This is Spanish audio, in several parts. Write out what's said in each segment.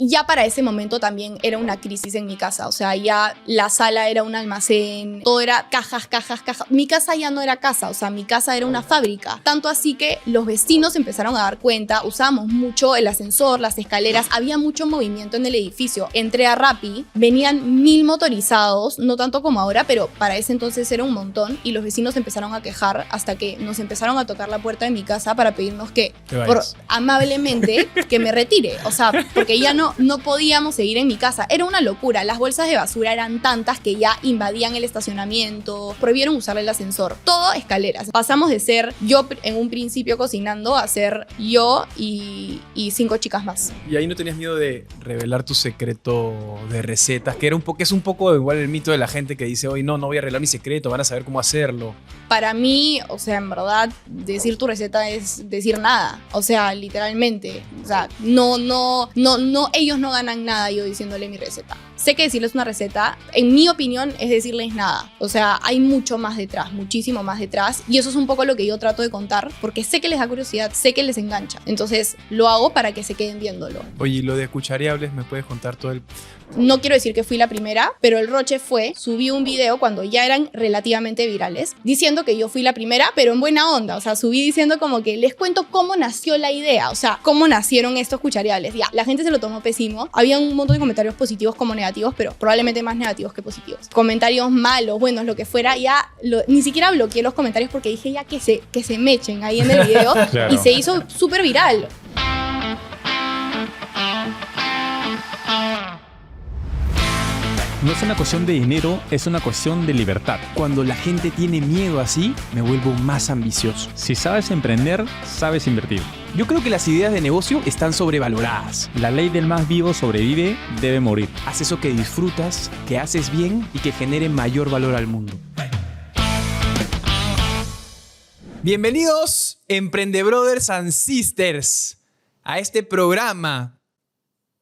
ya para ese momento también era una crisis en mi casa. O sea, ya la sala era un almacén, todo era cajas, cajas, cajas. Mi casa ya no era casa, o sea, mi casa era una fábrica. Tanto así que los vecinos empezaron a dar cuenta, usábamos mucho el ascensor, las escaleras, había mucho movimiento en el edificio. Entré a Rappi, venían 1000 motorizados, no tanto como ahora, pero para ese entonces era un montón, y los vecinos empezaron a quejar hasta que nos empezaron a tocar la puerta de mi casa para pedirnos que, amablemente, que me retire. O sea, porque ya no podíamos seguir en mi casa. Era una locura. Las bolsas de basura eran tantas que ya invadían el estacionamiento. Prohibieron usar el ascensor. Todo escaleras. Pasamos de ser yo en un principio cocinando a ser yo y 5 chicas más. ¿Y ahí no tenías miedo de revelar tu secreto de recetas? Que es un poco igual el mito de la gente que dice, hoy no voy a revelar mi secreto, van a saber cómo hacerlo. Para mí, o sea, en verdad, decir tu receta es decir nada. O sea, literalmente. O sea, ellos no ganan nada yo diciéndole mi receta. Sé que decirles una receta, en mi opinión, es decirles nada. O sea, hay mucho más detrás, muchísimo más detrás. Y eso es un poco lo que yo trato de contar, porque sé que les da curiosidad, sé que les engancha. Entonces, lo hago para que se queden viéndolo. Oye, ¿y lo de cuchareables me puedes contar todo el...? No quiero decir que fui la primera, pero el Roche subí un video cuando ya eran relativamente virales, diciendo que yo fui la primera, pero en buena onda. O sea, subí diciendo como que les cuento cómo nació la idea, o sea, cómo nacieron estos cuchareables. Ya, la gente se lo tomó pésimo. Había un montón de comentarios positivos como negativos, pero probablemente más negativos que positivos. Comentarios malos, buenos, lo que fuera, ni siquiera bloqueé los comentarios porque dije ya que se me echen ahí en el video. Claro. Y se hizo súper viral. No es una cuestión de dinero, es una cuestión de libertad. Cuando la gente tiene miedo así, me vuelvo más ambicioso. Si sabes emprender, sabes invertir. Yo creo que las ideas de negocio están sobrevaloradas. La ley del más vivo sobrevive, debe morir. Haz eso que disfrutas, que haces bien y que genere mayor valor al mundo. Bienvenidos, Emprendebrothers and Sisters, a este programa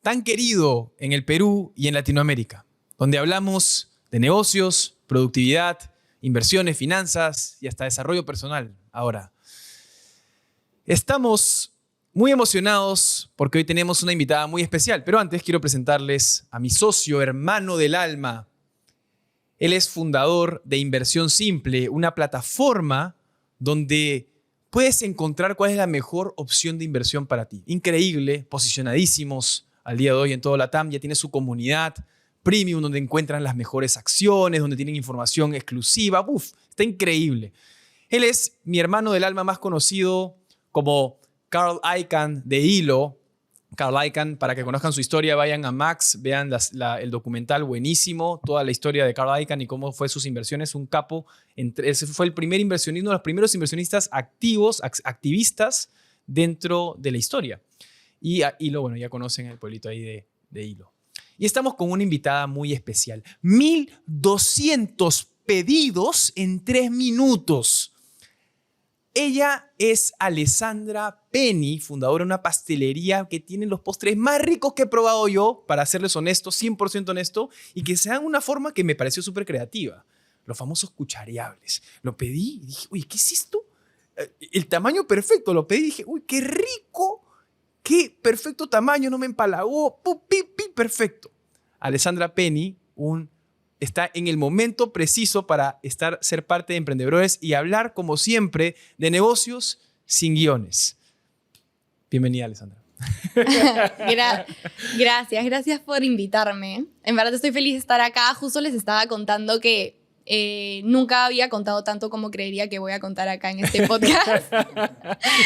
tan querido en el Perú y en Latinoamérica, donde hablamos de negocios, productividad, inversiones, finanzas y hasta desarrollo personal. Ahora, estamos muy emocionados porque hoy tenemos una invitada muy especial, pero antes quiero presentarles a mi socio, hermano del alma. Él es fundador de Inversión Simple, una plataforma donde puedes encontrar cuál es la mejor opción de inversión para ti. Increíble, posicionadísimos al día de hoy en todo LATAM, ya tiene su comunidad premium, donde encuentran las mejores acciones, donde tienen información exclusiva. Está increíble. Él es mi hermano del alma más conocido como Carl Icahn de Hilo. Carl Icahn, para que conozcan su historia, vayan a Max, vean el documental buenísimo, toda la historia de Carl Icahn y cómo fue sus inversiones, un capo. Ese fue el primer inversionista, uno de los primeros inversionistas activistas dentro de la historia. Y a Hilo, bueno, ya conocen el pueblito ahí de Hilo. Y estamos con una invitada muy especial. 1200 pedidos en 3 minutos. Ella es Alessandra Penny, fundadora de una pastelería que tiene los postres más ricos que he probado yo, para serles honesto, 100% honesto, y que se dan de una forma que me pareció súper creativa. Los famosos cuchareables. Lo pedí y dije, uy, ¿qué es esto? El tamaño perfecto. Lo pedí y dije, uy, qué rico. Qué perfecto tamaño, no me empalagó. Perfecto. Alessandra Penny está en el momento preciso para ser parte de Emprendedores y hablar, como siempre, de negocios sin guiones. Bienvenida, Alessandra. Gracias por invitarme. En verdad estoy feliz de estar acá. Justo les estaba contando que nunca había contado tanto como creería que voy a contar acá en este podcast.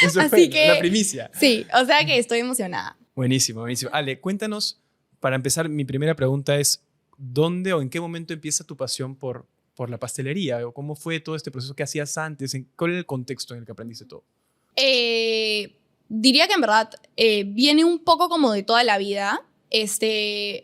Eso Así fue la primicia. Sí, o sea que estoy emocionada. Buenísimo, buenísimo. Ale, cuéntanos, para empezar, mi primera pregunta es, ¿dónde o en qué momento empieza tu pasión por la pastelería? ¿O cómo fue todo este proceso que hacías antes? ¿Cuál era el contexto en el que aprendiste todo? Diría que en verdad viene un poco como de toda la vida.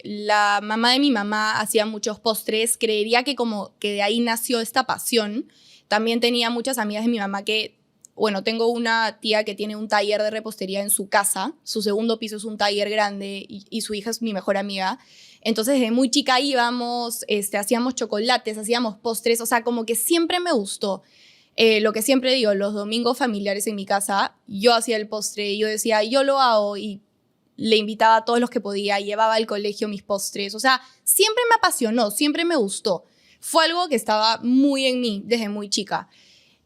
La mamá de mi mamá hacía muchos postres. Creería que como que de ahí nació esta pasión. También tenía muchas amigas de mi mamá que, bueno, tengo una tía que tiene un taller de repostería en su casa. Su segundo piso es un taller grande y su hija es mi mejor amiga. Entonces, desde muy chica íbamos, hacíamos chocolates, hacíamos postres. O sea, como que siempre me gustó. Lo que siempre digo, los domingos familiares en mi casa, yo hacía el postre y yo decía, yo lo hago y le invitaba a todos los que podía, llevaba al colegio mis postres. O sea, siempre me apasionó, siempre me gustó. Fue algo que estaba muy en mí desde muy chica.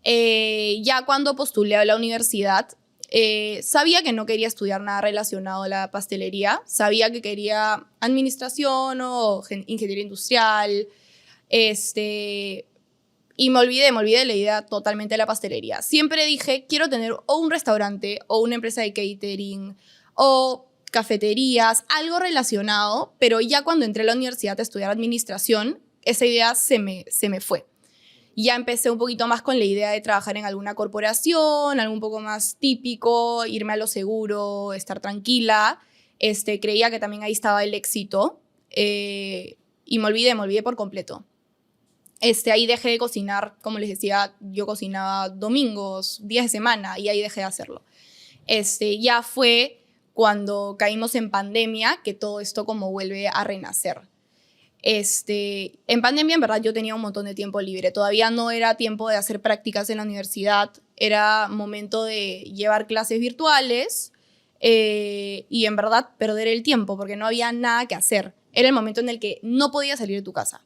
Ya cuando postulé a la universidad, sabía que no quería estudiar nada relacionado a la pastelería. Sabía que quería administración o ingeniería industrial. Y me olvidé de la idea totalmente de la pastelería. Siempre dije, quiero tener o un restaurante o una empresa de catering o cafeterías, algo relacionado, pero ya cuando entré a la universidad a estudiar administración, esa idea se me fue. Ya empecé un poquito más con la idea de trabajar en alguna corporación, algo un poco más típico, irme a lo seguro, estar tranquila. Creía que también ahí estaba el éxito y me olvidé por completo. Ahí dejé de cocinar, como les decía, yo cocinaba domingos, días de semana, y ahí dejé de hacerlo. Ya fue cuando caímos en pandemia que todo esto como vuelve a renacer. En pandemia, en verdad, yo tenía un montón de tiempo libre. Todavía no era tiempo de hacer prácticas en la universidad. Era momento de llevar clases virtuales y, en verdad, perder el tiempo porque no había nada que hacer. Era el momento en el que no podía salir de tu casa.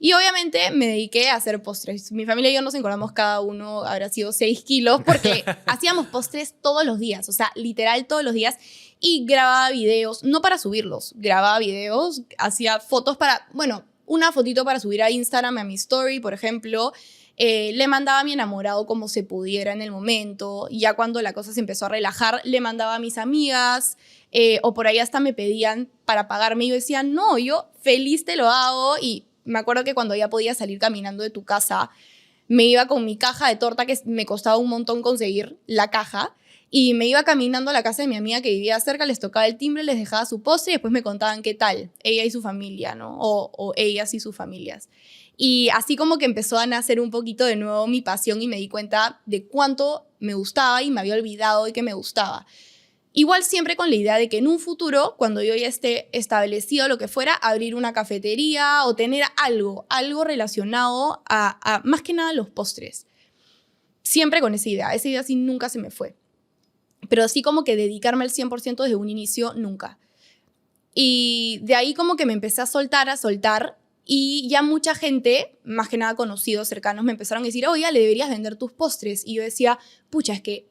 Y obviamente me dediqué a hacer postres. Mi familia y yo nos engordamos cada uno, habrá sido 6 kilos, porque hacíamos postres todos los días, o sea, literal todos los días. Y grababa videos, no para subirlos, grababa videos, hacía fotos para, bueno, una fotito para subir a Instagram, a mi story, por ejemplo. Le mandaba a mi enamorado como se pudiera en el momento. Y ya cuando la cosa se empezó a relajar, le mandaba a mis amigas, o por ahí hasta me pedían para pagarme. Y yo decía, no, yo feliz te lo hago. Y me acuerdo que cuando ya podía salir caminando de tu casa, me iba con mi caja de torta, que me costaba un montón conseguir la caja, y me iba caminando a la casa de mi amiga que vivía cerca, les tocaba el timbre, les dejaba su postre y después me contaban qué tal, ella y su familia, ¿no? O ellas y sus familias. Y así como que empezó a nacer un poquito de nuevo mi pasión y me di cuenta de cuánto me gustaba y me había olvidado de que me gustaba. Igual siempre con la idea de que en un futuro, cuando yo ya esté establecido lo que fuera, abrir una cafetería o tener algo relacionado a más que nada los postres. Siempre con esa idea sí nunca se me fue. Pero así como que dedicarme al 100% desde un inicio, nunca. Y de ahí como que me empecé a soltar, y ya mucha gente, más que nada conocidos, cercanos, me empezaron a decir, oye, le deberías vender tus postres. Y yo decía, pucha, es que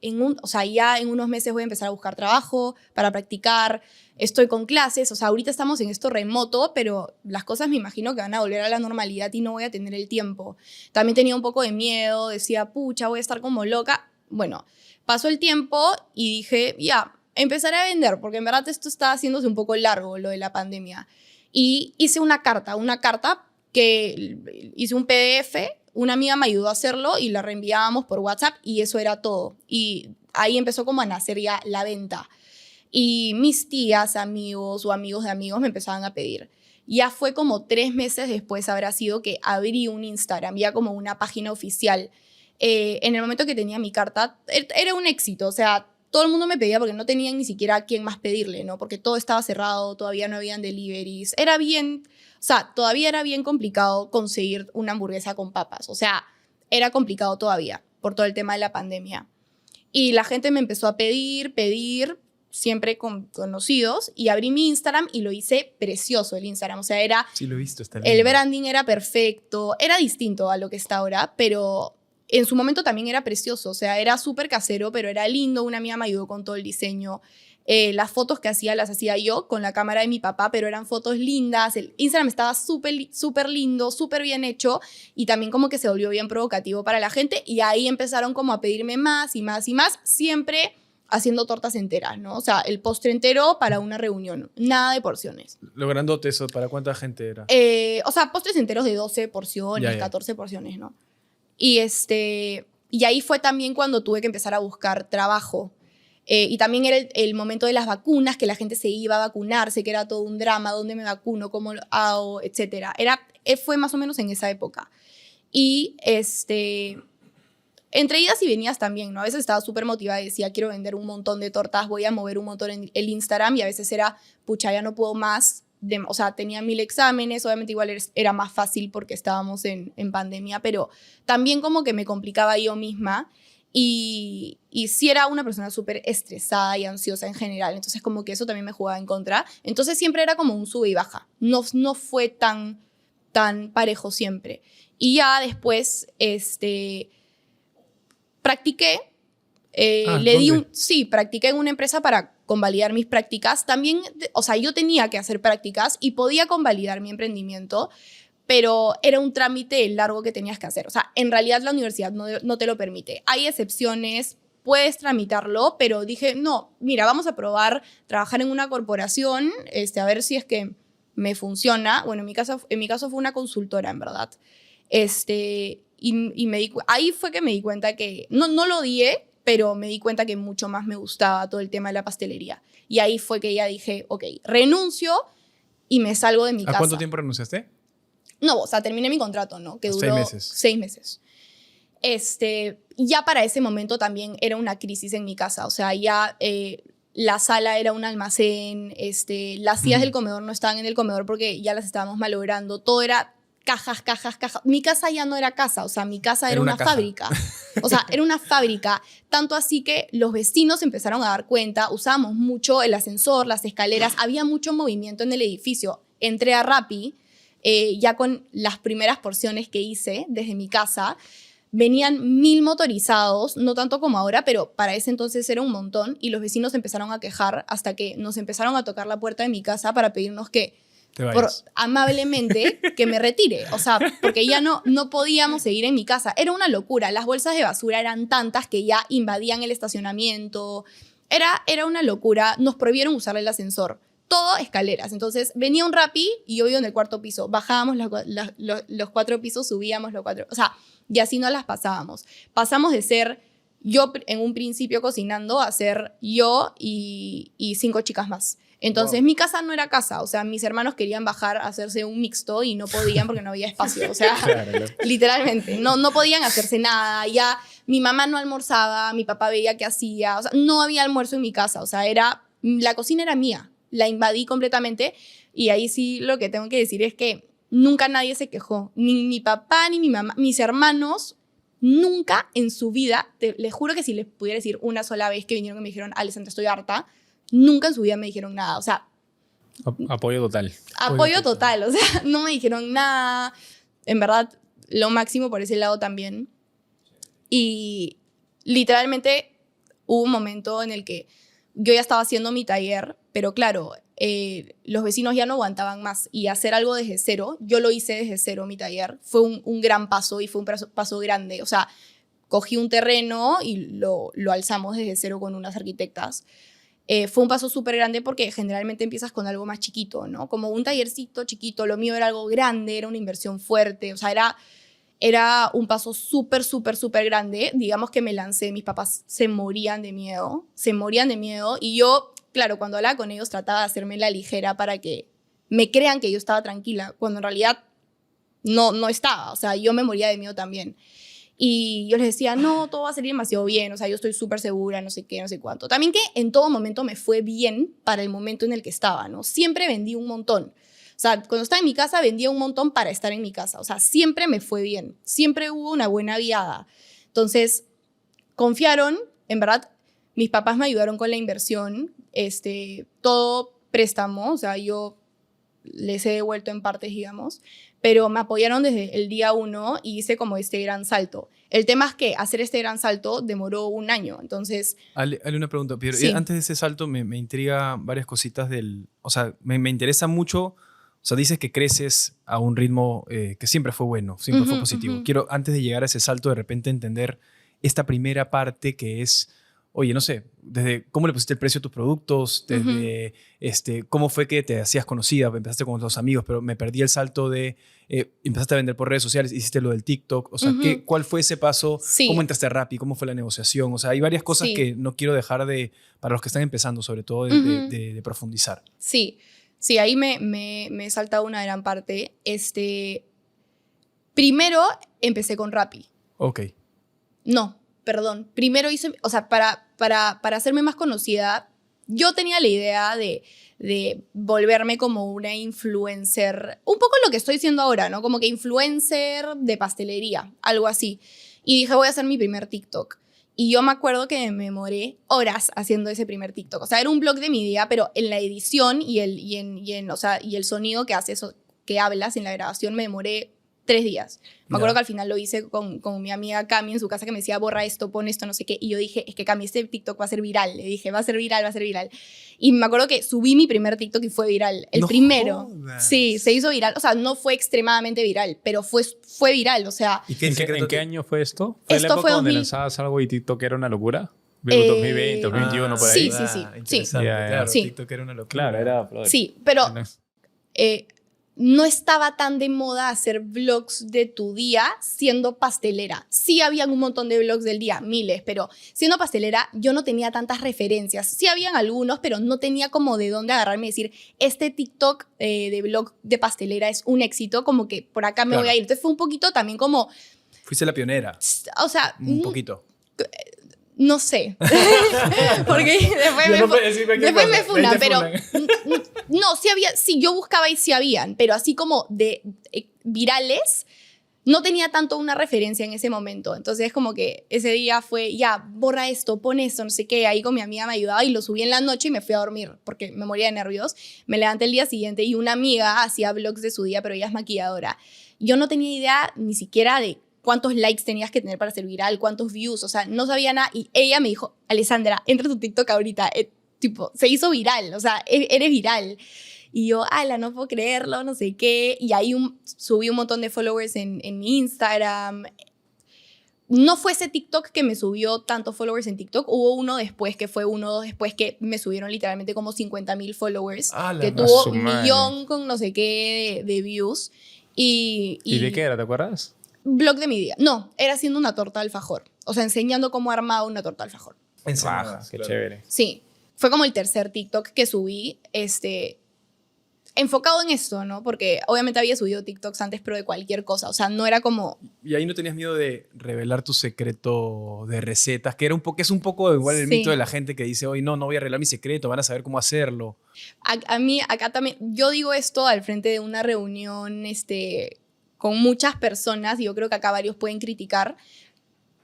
ya en unos meses voy a empezar a buscar trabajo para practicar, estoy con clases, o sea, ahorita estamos en esto remoto, pero las cosas me imagino que van a volver a la normalidad y no voy a tener el tiempo. También tenía un poco de miedo, decía, pucha, voy a estar como loca. Bueno, pasó el tiempo y dije, ya, empezaré a vender, porque en verdad esto está haciéndose un poco largo, lo de la pandemia. Y hice una carta que hice un PDF, una amiga me ayudó a hacerlo y la reenviábamos por WhatsApp y eso era todo. Y ahí empezó como a nacer ya la venta. Y mis tías, amigos o amigos de amigos me empezaban a pedir. Ya fue como 3 meses después habrá sido que abrí un Instagram, ya como una página oficial. En el momento que tenía mi carta, era un éxito, o sea, todo el mundo me pedía porque no tenían ni siquiera a quién más pedirle, ¿no? Porque todo estaba cerrado, todavía no habían deliveries. Todavía era bien complicado conseguir una hamburguesa con papas. O sea, era complicado todavía por todo el tema de la pandemia. Y la gente me empezó a pedir, siempre con conocidos, y abrí mi Instagram y lo hice precioso el Instagram. O sea, sí, lo he visto, está lindo. El branding era perfecto, era distinto a lo que está ahora, pero en su momento también era precioso, o sea, era súper casero, pero era lindo. Una amiga me ayudó con todo el diseño. Las fotos que hacía las hacía yo con la cámara de mi papá, pero eran fotos lindas. El Instagram estaba súper lindo, súper bien hecho, y también como que se volvió bien provocativo para la gente, y ahí empezaron como a pedirme más y más y más, siempre haciendo tortas enteras, ¿no? O sea, el postre entero para una reunión, nada de porciones. Lo grandote eso, ¿para cuánta gente era? O sea, postres enteros de 12 porciones, ya. 14 porciones, ¿no? Y ahí fue también cuando tuve que empezar a buscar trabajo. Y también era el momento de las vacunas, que la gente se iba a vacunarse, que era todo un drama, dónde me vacuno, cómo lo hago, etc. Fue más o menos en esa época. Y entre idas y venidas también, ¿no? A veces estaba súper motivada y decía, quiero vender un montón de tortas, voy a mover un montón en el Instagram, y a veces era, pucha, ya no puedo más. O sea, tenía 1000 exámenes, obviamente igual era más fácil porque estábamos en pandemia, pero también como que me complicaba yo misma. Y sí era una persona súper estresada y ansiosa en general, entonces como que eso también me jugaba en contra. Entonces siempre era como un sube y baja, no fue tan parejo siempre. Y ya después practiqué, practiqué en una empresa para convalidar mis prácticas. También, o sea, yo tenía que hacer prácticas y podía convalidar mi emprendimiento, pero era un trámite largo que tenías que hacer. O sea, en realidad la universidad no te lo permite. Hay excepciones, puedes tramitarlo, pero dije, no, mira, vamos a probar trabajar en una corporación, a ver si es que me funciona. Bueno, en mi caso fue una consultora, en verdad. Ahí fue que me di cuenta que, no lo odié, pero me di cuenta que mucho más me gustaba todo el tema de la pastelería. Y ahí fue que ya dije, ok, renuncio y me salgo de mi casa. ¿A cuánto tiempo renunciaste? No, o sea, terminé mi contrato, ¿no? Que duró 6 meses. 6 meses. Ya para ese momento también era una crisis en mi casa. O sea, ya la sala era un almacén, las sillas del comedor no estaban en el comedor porque ya las estábamos malogrando. Todo era cajas. Mi casa ya no era casa, o sea, mi casa era una fábrica. O sea, era una fábrica. Tanto así que los vecinos empezaron a dar cuenta, usábamos mucho el ascensor, las escaleras, había mucho movimiento en el edificio. Entré a Rappi, ya con las primeras porciones que hice desde mi casa, venían 1000 motorizados, no tanto como ahora, pero para ese entonces era un montón, y los vecinos empezaron a quejar hasta que nos empezaron a tocar la puerta de mi casa para pedirnos que, amablemente, que me retire. O sea, porque ya no podíamos seguir en mi casa. Era una locura. Las bolsas de basura eran tantas que ya invadían el estacionamiento. Era una locura. Nos prohibieron usar el ascensor. Todo escaleras. Entonces venía un Rappi y yo vivo en el 4º piso. Bajábamos los 4 pisos, subíamos los 4. O sea, y así no las pasábamos. Pasamos de ser yo en un principio cocinando a ser yo y 5 chicas más. Entonces, mi casa no era casa. O sea, mis hermanos querían bajar a hacerse un mixto y no podían porque no había espacio. O sea, literalmente, no podían hacerse nada. Ya mi mamá no almorzaba, mi papá veía qué hacía. O sea, no había almuerzo en mi casa. O sea, la cocina era mía. La invadí completamente. Y ahí sí lo que tengo que decir es que nunca nadie se quejó. Ni mi papá, ni mi mamá. Mis hermanos nunca en su vida, les juro que si les pudiera decir una sola vez que vinieron y me dijeron, Alessandra, estoy harta, nunca en su vida me dijeron nada. O sea, apoyo total. Apoyo total. O sea, no me dijeron nada. En verdad, lo máximo por ese lado también. Y literalmente hubo un momento en el que yo ya estaba haciendo mi taller, pero claro, los vecinos ya no aguantaban más. Y hacer algo desde cero, yo lo hice desde cero, mi taller, fue un gran paso y fue un paso grande. O sea, cogí un terreno y lo alzamos desde cero con unas arquitectas. Fue un paso súper grande porque generalmente empiezas con algo más chiquito, ¿no? Como un tallercito chiquito. Lo mío era algo grande, era una inversión fuerte. O sea, era un paso súper grande. Digamos que me lancé, mis papás se morían de miedo. Y yo, claro, cuando hablaba con ellos trataba de hacerme la ligera para que me crean que yo estaba tranquila, cuando en realidad no estaba. O sea, yo me moría de miedo también. Y yo les decía, no, todo va a salir demasiado bien, o sea, yo estoy súper segura, no sé qué, no sé cuánto. También que en todo momento me fue bien para el momento en el que estaba, ¿no? Siempre vendí un montón. O sea, cuando estaba en mi casa vendía un montón para estar en mi casa. O sea, siempre me fue bien. Siempre hubo una buena guiada. Entonces, confiaron, en verdad, mis papás me ayudaron con la inversión, todo préstamo, o sea, yo les he devuelto en partes, digamos, pero me apoyaron desde el día 1 y hice como este gran salto. El tema es que hacer este gran salto demoró 1 año, entonces... Ale, una pregunta, Pedro. Sí. Antes de ese salto me intriga varias cositas O sea, me interesa mucho. O sea, dices que creces a un ritmo que siempre fue bueno, siempre fue positivo. Quiero, antes de llegar a ese salto, de repente entender esta primera parte que es... Oye, no sé, desde cómo le pusiste el precio a tus productos, desde cómo fue que te hacías conocida, empezaste con los amigos, pero me perdí el salto de empezaste a vender por redes sociales, hiciste lo del TikTok, o sea, ¿cuál fue ese paso? Sí. ¿Cómo entraste a Rappi? ¿Cómo fue la negociación? O sea, hay varias cosas que no quiero dejar para los que están empezando, sobre todo, de profundizar. Sí, ahí me he saltado una gran parte. Primero empecé con Rappi. Ok. No, perdón. Primero hice, o sea, para hacerme más conocida, yo tenía la idea de volverme como una influencer, un poco lo que estoy haciendo ahora, ¿no? Como que influencer de pastelería, algo así. Y dije, voy a hacer mi primer TikTok. Y yo me acuerdo que me demoré horas haciendo ese primer TikTok. O sea, era un vlog de mi día, pero en la edición y el sonido que hace eso, que hablas en la grabación, me demoré 3 días. Me acuerdo que al final lo hice con mi amiga Cami en su casa, que me decía, borra esto, pon esto, no sé qué. Y yo dije, es que Cami, este TikTok va a ser viral. Le dije, va a ser viral, va a ser viral. Y me acuerdo que subí mi primer TikTok y fue viral. El primero. Jodas. Sí, se hizo viral. O sea, no fue extremadamente viral, pero fue viral. O sea, ¿Y ¿En qué año fue esto? ¿Fue Esto la época fue donde 2000. lanzabas algo y TikTok era una locura? 2020, 2021, por ahí. Sí, sí, sí. Interesante, Ya, ya. claro. Sí. TikTok era una locura. Claro, era... sí, pero no estaba tan de moda hacer vlogs de tu día siendo pastelera. Sí habían un montón de vlogs del día, miles, pero siendo pastelera yo no tenía tantas referencias. Sí habían algunos, pero no tenía como de dónde agarrarme y decir, este TikTok de vlog de pastelera es un éxito, como que por acá me Claro. voy a ir. Entonces fue un poquito también como, Fuiste la pionera. o sea, Un poquito. no sé, porque después me funan, pero no, sí había, sí, yo buscaba y sí habían, pero así como de virales, no tenía tanto una referencia en ese momento. Entonces como que ese día fue, ya, borra esto, pon esto, no sé qué. Ahí con mi amiga me ayudaba y lo subí en la noche y me fui a dormir porque me moría de nervios. Me levanté el día siguiente y una amiga hacía vlogs de su día, pero ella es maquilladora. Yo no tenía idea ni siquiera de cuántos likes tenías que tener para ser viral, cuántos views, o sea, no sabía nada. Y ella me dijo, Alessandra, entra a tu TikTok ahorita. Tipo, se hizo viral, o sea, eres viral. Y yo, ala, no puedo creerlo, no sé qué. Y ahí subí un montón de followers en mi Instagram. No fue ese TikTok que me subió tantos followers en TikTok. Hubo uno después, que fue uno o dos después, que me subieron literalmente como 50,000 followers. ¡Hala! Que A tuvo su 1 madre. millón con no sé qué de views. ¿Y de qué era? ¿Te acuerdas? Blog de mi día. No, era haciendo una torta de alfajor. O sea, enseñando cómo armaba una torta de alfajor. Qué chévere. Sí, fue como el tercer TikTok que subí, enfocado en esto, ¿no? Porque obviamente había subido TikToks antes, pero de cualquier cosa. O sea, no era como... Y ahí no tenías miedo de revelar tu secreto de recetas, que es un poco igual el Sí. mito de la gente que dice, hoy no voy a revelar mi secreto, van a saber cómo hacerlo. A mí, acá también, yo digo esto al frente de una reunión, con muchas personas, y yo creo que acá varios pueden criticar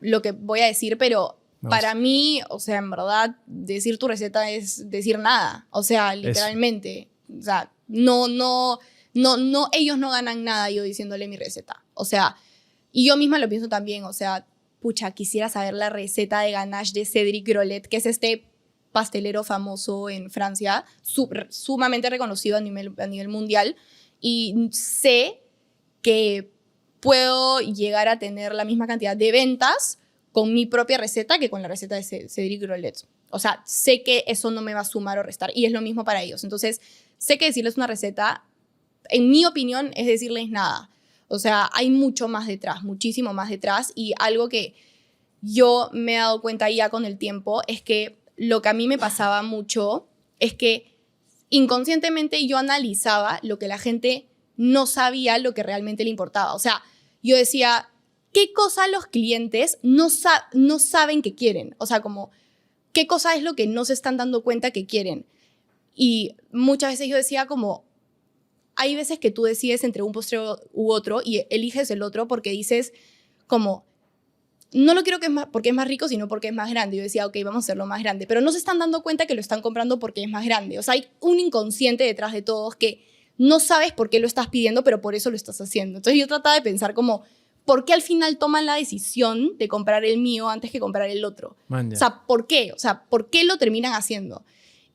lo que voy a decir, pero para mí, o sea, en verdad, decir tu receta es decir nada. O sea, literalmente. O sea, no, ellos no ganan nada yo diciéndole mi receta. O sea, y yo misma lo pienso también, o sea, pucha, quisiera saber la receta de ganache de Cédric Grolet, que es este pastelero famoso en Francia, sumamente reconocido a nivel mundial, y sé que puedo llegar a tener la misma cantidad de ventas con mi propia receta que con la receta de Cédric Grolet. O sea, sé que eso no me va a sumar o restar, y es lo mismo para ellos. Entonces, sé que decirles una receta, en mi opinión, es decirles nada. O sea, hay mucho más detrás, muchísimo más detrás, y algo que yo me he dado cuenta ya con el tiempo es que lo que a mí me pasaba mucho es que inconscientemente yo analizaba lo que la gente no sabía, lo que realmente le importaba. O sea, yo decía, ¿qué cosa los clientes no saben que quieren? O sea, como, ¿qué cosa es lo que no se están dando cuenta que quieren? Y muchas veces yo decía como, hay veces que tú decides entre un postre u otro y eliges el otro porque dices como, no lo quiero porque es más rico, sino porque es más grande. Yo decía, ok, vamos a hacerlo más grande. Pero no se están dando cuenta que lo están comprando porque es más grande. O sea, hay un inconsciente detrás de todos que no sabes por qué lo estás pidiendo, pero por eso lo estás haciendo. Entonces yo trataba de pensar como, ¿por qué al final toman la decisión de comprar el mío antes que comprar el otro? O sea, ¿por qué? O sea, ¿por qué lo terminan haciendo?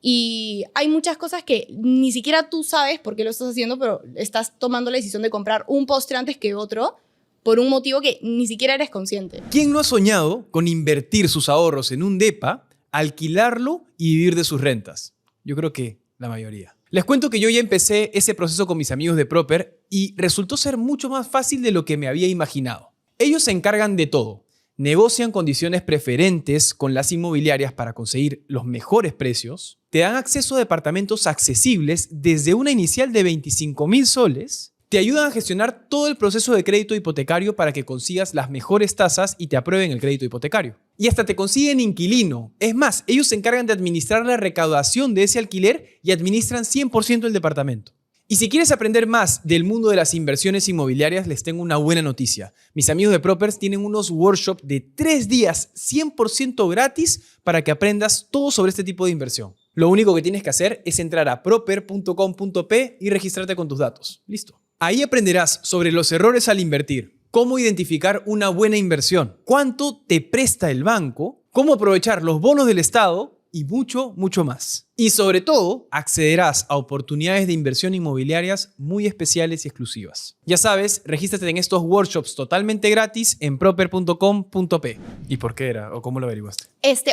Y hay muchas cosas que ni siquiera tú sabes por qué lo estás haciendo, pero estás tomando la decisión de comprar un postre antes que otro por un motivo que ni siquiera eres consciente. ¿Quién no ha soñado con invertir sus ahorros en un depa, alquilarlo y vivir de sus rentas? Yo creo que la mayoría. Les cuento que yo ya empecé ese proceso con mis amigos de Proper y resultó ser mucho más fácil de lo que me había imaginado. Ellos se encargan de todo. Negocian condiciones preferentes con las inmobiliarias para conseguir los mejores precios. Te dan acceso a departamentos accesibles desde una inicial de 25,000 soles. Te ayudan a gestionar todo el proceso de crédito hipotecario para que consigas las mejores tasas y te aprueben el crédito hipotecario. Y hasta te consiguen inquilino. Es más, ellos se encargan de administrar la recaudación de ese alquiler y administran 100% el departamento. Y si quieres aprender más del mundo de las inversiones inmobiliarias, les tengo una buena noticia. Mis amigos de Propers tienen unos workshops de 3 días 100% gratis para que aprendas todo sobre este tipo de inversión. Lo único que tienes que hacer es entrar a proper.com.p y registrarte con tus datos. Listo. Ahí aprenderás sobre los errores al invertir, cómo identificar una buena inversión, cuánto te presta el banco, cómo aprovechar los bonos del Estado y mucho, mucho más. Y sobre todo, accederás a oportunidades de inversión inmobiliarias muy especiales y exclusivas. Ya sabes, regístrate en estos workshops totalmente gratis en proper.com.p. ¿Y por qué era? ¿O cómo lo averiguaste?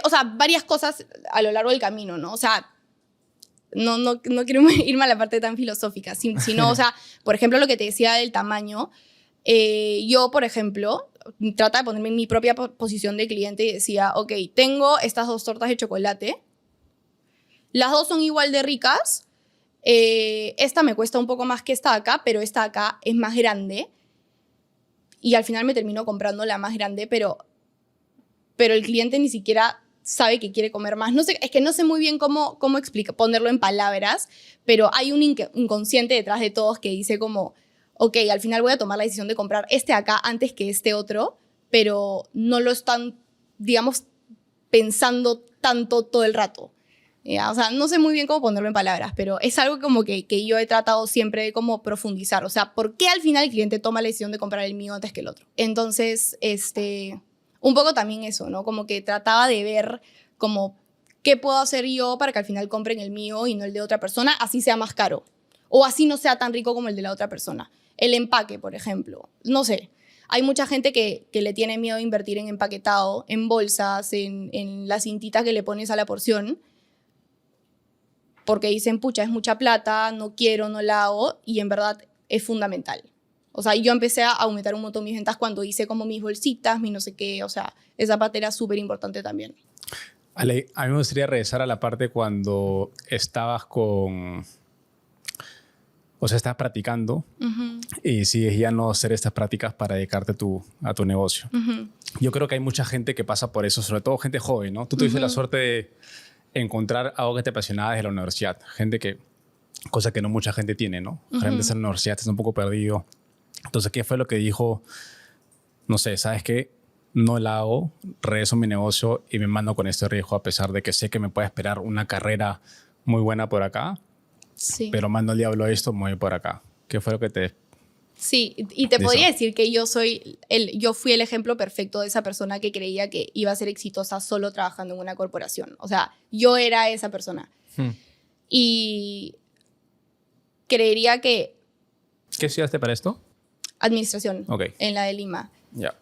O sea, varias cosas a lo largo del camino, ¿no? O sea, no quiero irme a la parte tan filosófica, sino, o sea, por ejemplo, lo que te decía del tamaño, yo, por ejemplo, trata de ponerme en mi propia posición de cliente y decía, ok, tengo estas 2 tortas de chocolate, las 2 son igual de ricas, esta me cuesta un poco más que esta de acá, pero esta de acá es más grande, y al final me termino comprando la más grande, pero el cliente ni siquiera sabe que quiere comer más. No sé, es que no sé muy bien cómo ponerlo en palabras, pero hay un inconsciente detrás de todos que dice como, ok, al final voy a tomar la decisión de comprar este acá antes que este otro, pero no lo están, digamos, pensando tanto todo el rato. O sea, no sé muy bien cómo ponerlo en palabras, pero es algo como que yo he tratado siempre de como profundizar. O sea, ¿por qué al final el cliente toma la decisión de comprar el mío antes que el otro? Entonces, un poco también eso, ¿no? Como que trataba de ver como qué puedo hacer yo para que al final compren el mío y no el de otra persona, así sea más caro. O así no sea tan rico como el de la otra persona. El empaque, por ejemplo. No sé. Hay mucha gente que le tiene miedo a invertir en empaquetado, en bolsas, en la cintita que le pones a la porción, porque dicen, pucha, es mucha plata, no quiero, no la hago, y en verdad es fundamental. O sea, yo empecé a aumentar un montón mis ventas cuando hice como mis bolsitas, mi no sé qué, o sea, esa parte era súper importante también. Ale, a mí me gustaría regresar a la parte cuando estabas estás practicando y sigues ya no hacer estas prácticas para dedicarte a tu negocio. Yo creo que hay mucha gente que pasa por eso, sobre todo gente joven, ¿no? Tú tuviste la suerte de encontrar algo que te apasionaba desde la universidad. Cosa que no mucha gente tiene, ¿no? Gente en la universidad está un poco perdido. Entonces, ¿qué fue lo que dijo? No sé, ¿sabes qué? No la hago, regreso a mi negocio y me mando con este riesgo a pesar de que sé que me puede esperar una carrera muy buena por acá. Sí. Pero mando al diablo esto, me voy por acá. ¿Qué fue lo que te...? Sí, y te podría decir que yo fui el ejemplo perfecto de esa persona que creía que iba a ser exitosa solo trabajando en una corporación. O sea, yo era esa persona. Y creería que... ¿Qué estudiaste para esto? Administración, en la de Lima. Ya.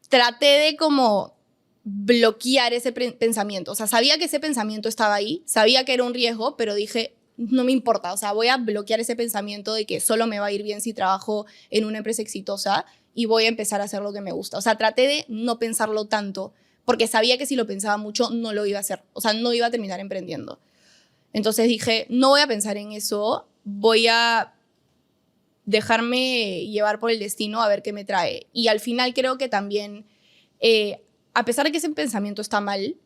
Traté de como bloquear ese pensamiento. O sea, sabía que ese pensamiento estaba ahí, sabía que era un riesgo, pero dije, no me importa. O sea, voy a bloquear ese pensamiento de que solo me va a ir bien si trabajo en una empresa exitosa y voy a empezar a hacer lo que me gusta. O sea, traté de no pensarlo tanto porque sabía que si lo pensaba mucho no lo iba a hacer. O sea, no iba a terminar emprendiendo. Entonces dije, no voy a pensar en eso, voy a dejarme llevar por el destino a ver qué me trae. Y al final creo que también, a pesar de que ese pensamiento está mal...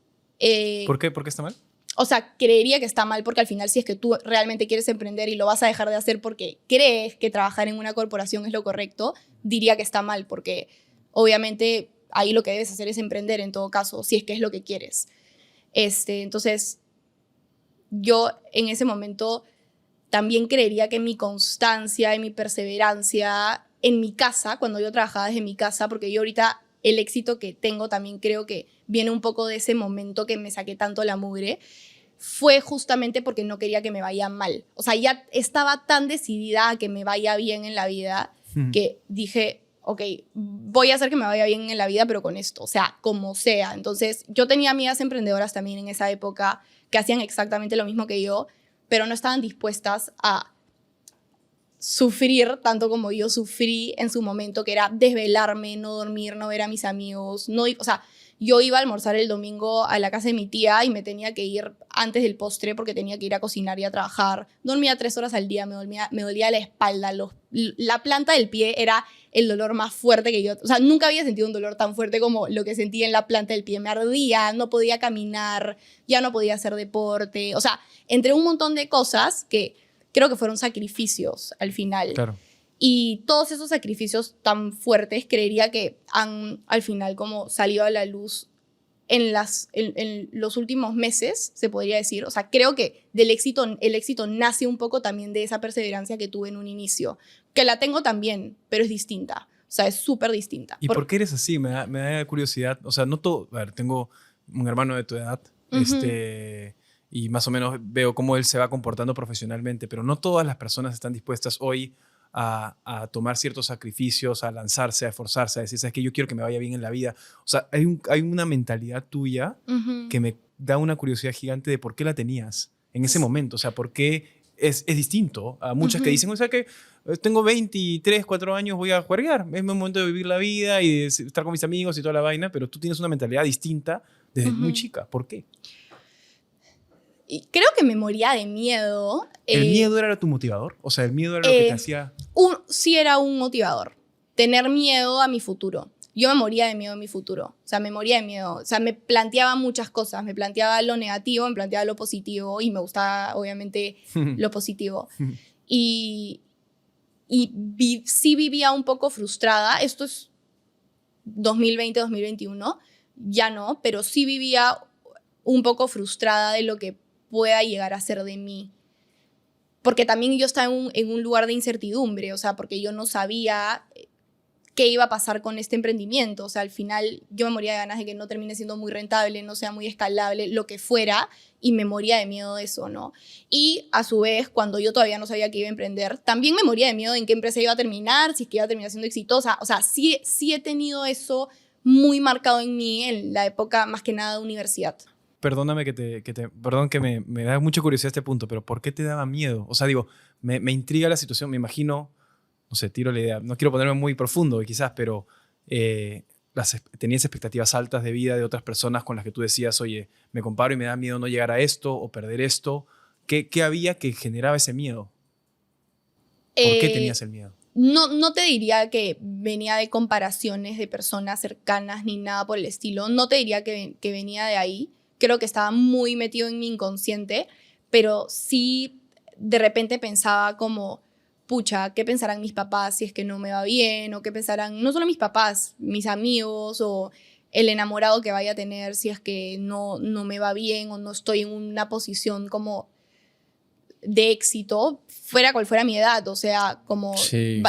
¿Por qué? ¿Por qué está mal? O sea, creería que está mal porque al final si es que tú realmente quieres emprender y lo vas a dejar de hacer porque crees que trabajar en una corporación es lo correcto, diría que está mal porque obviamente ahí lo que debes hacer es emprender en todo caso, si es que es lo que quieres. Entonces, yo en ese momento también creería que mi constancia y mi perseverancia en mi casa, cuando yo trabajaba desde mi casa, porque yo ahorita el éxito que tengo también creo que viene un poco de ese momento que me saqué tanto la mugre, fue justamente porque no quería que me vaya mal. O sea, ya estaba tan decidida a que me vaya bien en la vida que dije, ok, voy a hacer que me vaya bien en la vida, pero con esto, o sea, como sea. Entonces, yo tenía amigas emprendedoras también en esa época que hacían exactamente lo mismo que yo, pero no estaban dispuestas a sufrir tanto como yo sufrí en su momento, que era desvelarme, no dormir, no ver a mis amigos. O sea, yo iba a almorzar el domingo a la casa de mi tía y me tenía que ir antes del postre porque tenía que ir a cocinar y a trabajar. Dormía 3 horas al día, me dolía la espalda, la planta del pie era el dolor más fuerte que yo... O sea, nunca había sentido un dolor tan fuerte como lo que sentí en la planta del pie. Me ardía, no podía caminar, ya no podía hacer deporte. O sea, entre un montón de cosas que creo que fueron sacrificios al final. Claro. Y todos esos sacrificios tan fuertes creería que han al final como salido a la luz en los últimos meses, se podría decir. O sea, creo que el éxito nace un poco también de esa perseverancia que tuve en un inicio, que la tengo también, pero es distinta. O sea, es súper distinta. ¿Y por qué eres así? Me da curiosidad. O sea, no todo... A ver, tengo un hermano de tu edad, y más o menos veo cómo él se va comportando profesionalmente, pero no todas las personas están dispuestas hoy a tomar ciertos sacrificios, a lanzarse, a esforzarse, a decir, ¿sabes qué? Yo quiero que me vaya bien en la vida. O sea, hay una mentalidad tuya que me da una curiosidad gigante de por qué la tenías en ese momento. O sea, por qué es distinto a muchas que dicen, o sea, que tengo 23, 4 años, voy a jugar. Es mi momento de vivir la vida y de estar con mis amigos y toda la vaina, pero tú tienes una mentalidad distinta desde muy chica. ¿Por qué? Y creo que me moría de miedo. ¿El miedo era tu motivador? O sea, ¿el miedo era lo que te hacía...? Sí era un motivador. Tener miedo a mi futuro. Yo me moría de miedo a mi futuro. O sea, me moría de miedo. O sea, me planteaba muchas cosas. Me planteaba lo negativo, me planteaba lo positivo y me gustaba, obviamente, lo positivo. Y sí vivía un poco frustrada. Esto es 2020, 2021. Ya no, pero sí vivía un poco frustrada de lo que pueda llegar a ser de mí. Porque también yo estaba en un lugar de incertidumbre, o sea, porque yo no sabía qué iba a pasar con este emprendimiento. O sea, al final yo me moría de ganas de que no termine siendo muy rentable, no sea muy escalable, lo que fuera, y me moría de miedo de eso, ¿no? Y a su vez, cuando yo todavía no sabía que iba a emprender, también me moría de miedo en qué empresa iba a terminar, si es que iba a terminar siendo exitosa. O sea, sí he tenido eso muy marcado en mí en la época más que nada de universidad. Perdóname perdón que me da mucha curiosidad este punto, pero ¿por qué te daba miedo? O sea, digo, me intriga la situación, me imagino, no sé, tiro la idea, no quiero ponerme muy profundo quizás, pero tenías expectativas altas de vida de otras personas con las que tú decías, oye, me comparo y me da miedo no llegar a esto o perder esto. ¿Qué había que generaba ese miedo? ¿Por qué tenías el miedo? No te diría que venía de comparaciones de personas cercanas ni nada por el estilo. No te diría que venía de ahí. Creo que estaba muy metido en mi inconsciente, pero sí de repente pensaba como, pucha, ¿qué pensarán mis papás si es que no me va bien? O qué pensarán, no solo mis papás, mis amigos o el enamorado que vaya a tener si es que no me va bien o no estoy en una posición como de éxito, fuera cual fuera mi edad, o sea, como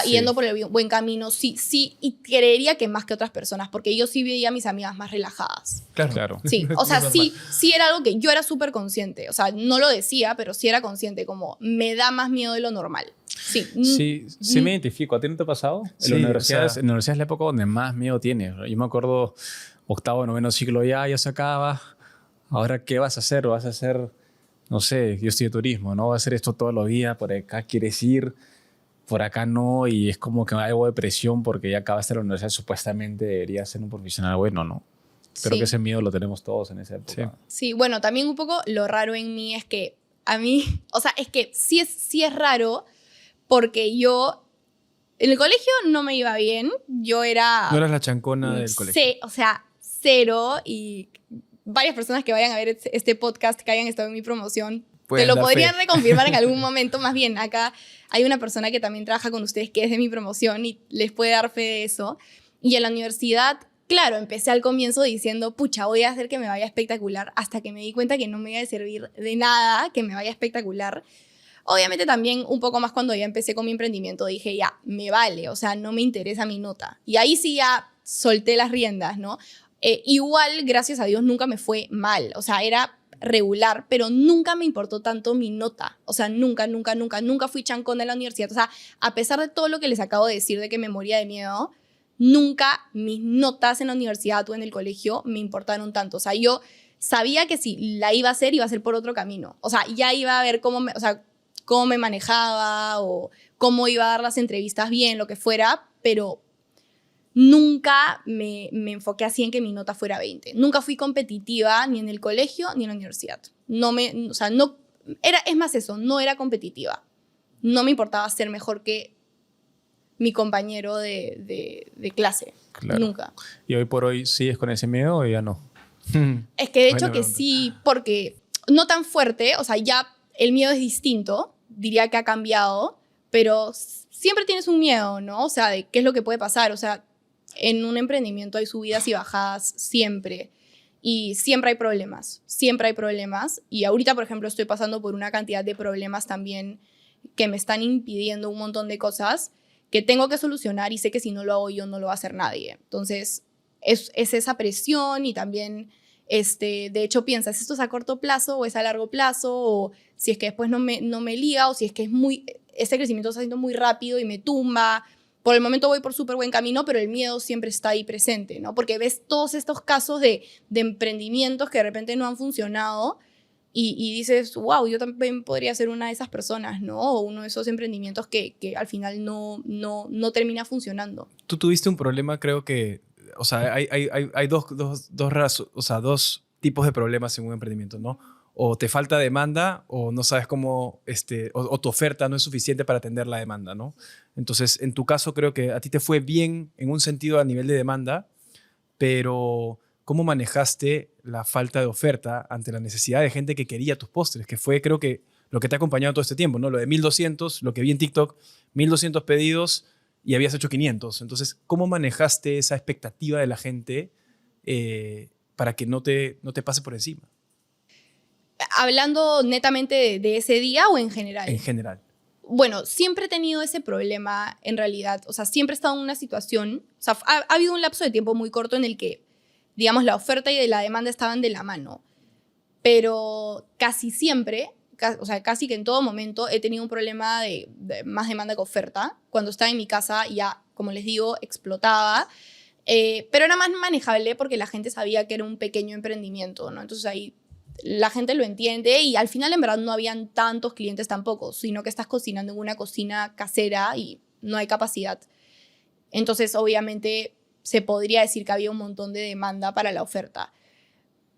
yendo por el buen camino, sí, y creería que más que otras personas, porque yo sí veía a mis amigas más relajadas. Claro. Sí, o sea, sí era algo que yo era súper consciente, o sea, no lo decía, pero sí era consciente, como me da más miedo de lo normal. Sí me identifico. ¿A ti no te ha pasado? Sí, En la universidad, o sea, en la universidad es la época donde más miedo tienes. Yo me acuerdo, octavo, noveno ciclo ya se acaba. Ahora, ¿qué vas a hacer? ¿Vas a hacer... No sé, yo estoy de turismo, ¿no? Voy a hacer esto todos los días, por acá quieres ir, por acá no, y es como que algo de presión porque ya acabaste la universidad, supuestamente deberías ser un profesional bueno, ¿no? Creo que ese miedo lo tenemos todos en esa época. Sí, bueno, también un poco lo raro en mí es que a mí, o sea, es que sí es raro porque yo en el colegio no me iba bien, yo era... No eras la chancona del colegio. Sí, o sea, cero, y varias personas que vayan a ver este podcast, que hayan estado en mi promoción, te lo podrían reconfirmar en algún momento. Más bien, acá hay una persona que también trabaja con ustedes que es de mi promoción y les puede dar fe de eso. Y en la universidad, claro, empecé al comienzo diciendo, pucha, voy a hacer que me vaya espectacular, hasta que me di cuenta que no me iba a servir de nada que me vaya espectacular. Obviamente también un poco más cuando ya empecé con mi emprendimiento, dije, ya, me vale, o sea, no me interesa mi nota. Y ahí sí ya solté las riendas, ¿no? Igual, gracias a Dios, nunca me fue mal. O sea, era regular, pero nunca me importó tanto mi nota. O sea, nunca fui chancona en la universidad. O sea, a pesar de todo lo que les acabo de decir de que me moría de miedo, nunca mis notas en la universidad o en el colegio me importaron tanto. O sea, yo sabía que si la iba a hacer por otro camino. O sea, ya iba a ver cómo me manejaba o cómo iba a dar las entrevistas bien, lo que fuera, pero nunca me enfoqué así en que mi nota fuera 20. Nunca fui competitiva ni en el colegio ni en la universidad. Es más eso, no era competitiva. No me importaba ser mejor que mi compañero de clase. Claro. Nunca. ¿Y hoy por hoy sigues con ese miedo o ya no? Es que de hecho que sí, porque no tan fuerte, o sea, ya el miedo es distinto. diría que ha cambiado, pero siempre tienes un miedo, ¿no? O sea, de qué es lo que puede pasar. O sea, en un emprendimiento hay subidas y bajadas siempre. Y siempre hay problemas, siempre hay problemas. Y ahorita, por ejemplo, estoy pasando por una cantidad de problemas también que me están impidiendo un montón de cosas que tengo que solucionar y sé que si no lo hago yo, no lo va a hacer nadie. Entonces, es esa presión y también, de hecho, piensas, ¿esto es a corto plazo o es a largo plazo? O si es que después no me liga, o si es que este crecimiento está siendo muy rápido y me tumba. Por el momento voy por súper buen camino, pero el miedo siempre está ahí presente, ¿no? Porque ves todos estos casos de emprendimientos que de repente no han funcionado y dices, wow, yo también podría ser una de esas personas, ¿no? O uno de esos emprendimientos que al final no termina funcionando. Tú tuviste un problema, creo que, o sea, hay dos tipos de problemas en un emprendimiento, ¿no? O te falta demanda o no sabes cómo, o tu oferta no es suficiente para atender la demanda, ¿no? Entonces, en tu caso, creo que a ti te fue bien en un sentido a nivel de demanda, pero ¿cómo manejaste la falta de oferta ante la necesidad de gente que quería tus postres? Que fue, creo que, lo que te ha acompañado todo este tiempo, ¿no? Lo de 1200, lo que vi en TikTok, 1200 pedidos y habías hecho 500. Entonces, ¿cómo manejaste esa expectativa de la gente para que no te pase por encima? ¿Hablando netamente de ese día o en general? En general. Bueno, siempre he tenido ese problema en realidad. O sea, siempre he estado en una situación... O sea, ha habido un lapso de tiempo muy corto en el que, digamos, la oferta y la demanda estaban de la mano. Pero casi siempre, o sea, casi que en todo momento he tenido un problema de más demanda que oferta. Cuando estaba en mi casa ya, como les digo, explotaba. Pero era más manejable porque la gente sabía que era un pequeño emprendimiento, ¿no? Entonces ahí la gente lo entiende y al final en verdad no habían tantos clientes tampoco, sino que estás cocinando en una cocina casera y no hay capacidad. Entonces obviamente se podría decir que había un montón de demanda para la oferta.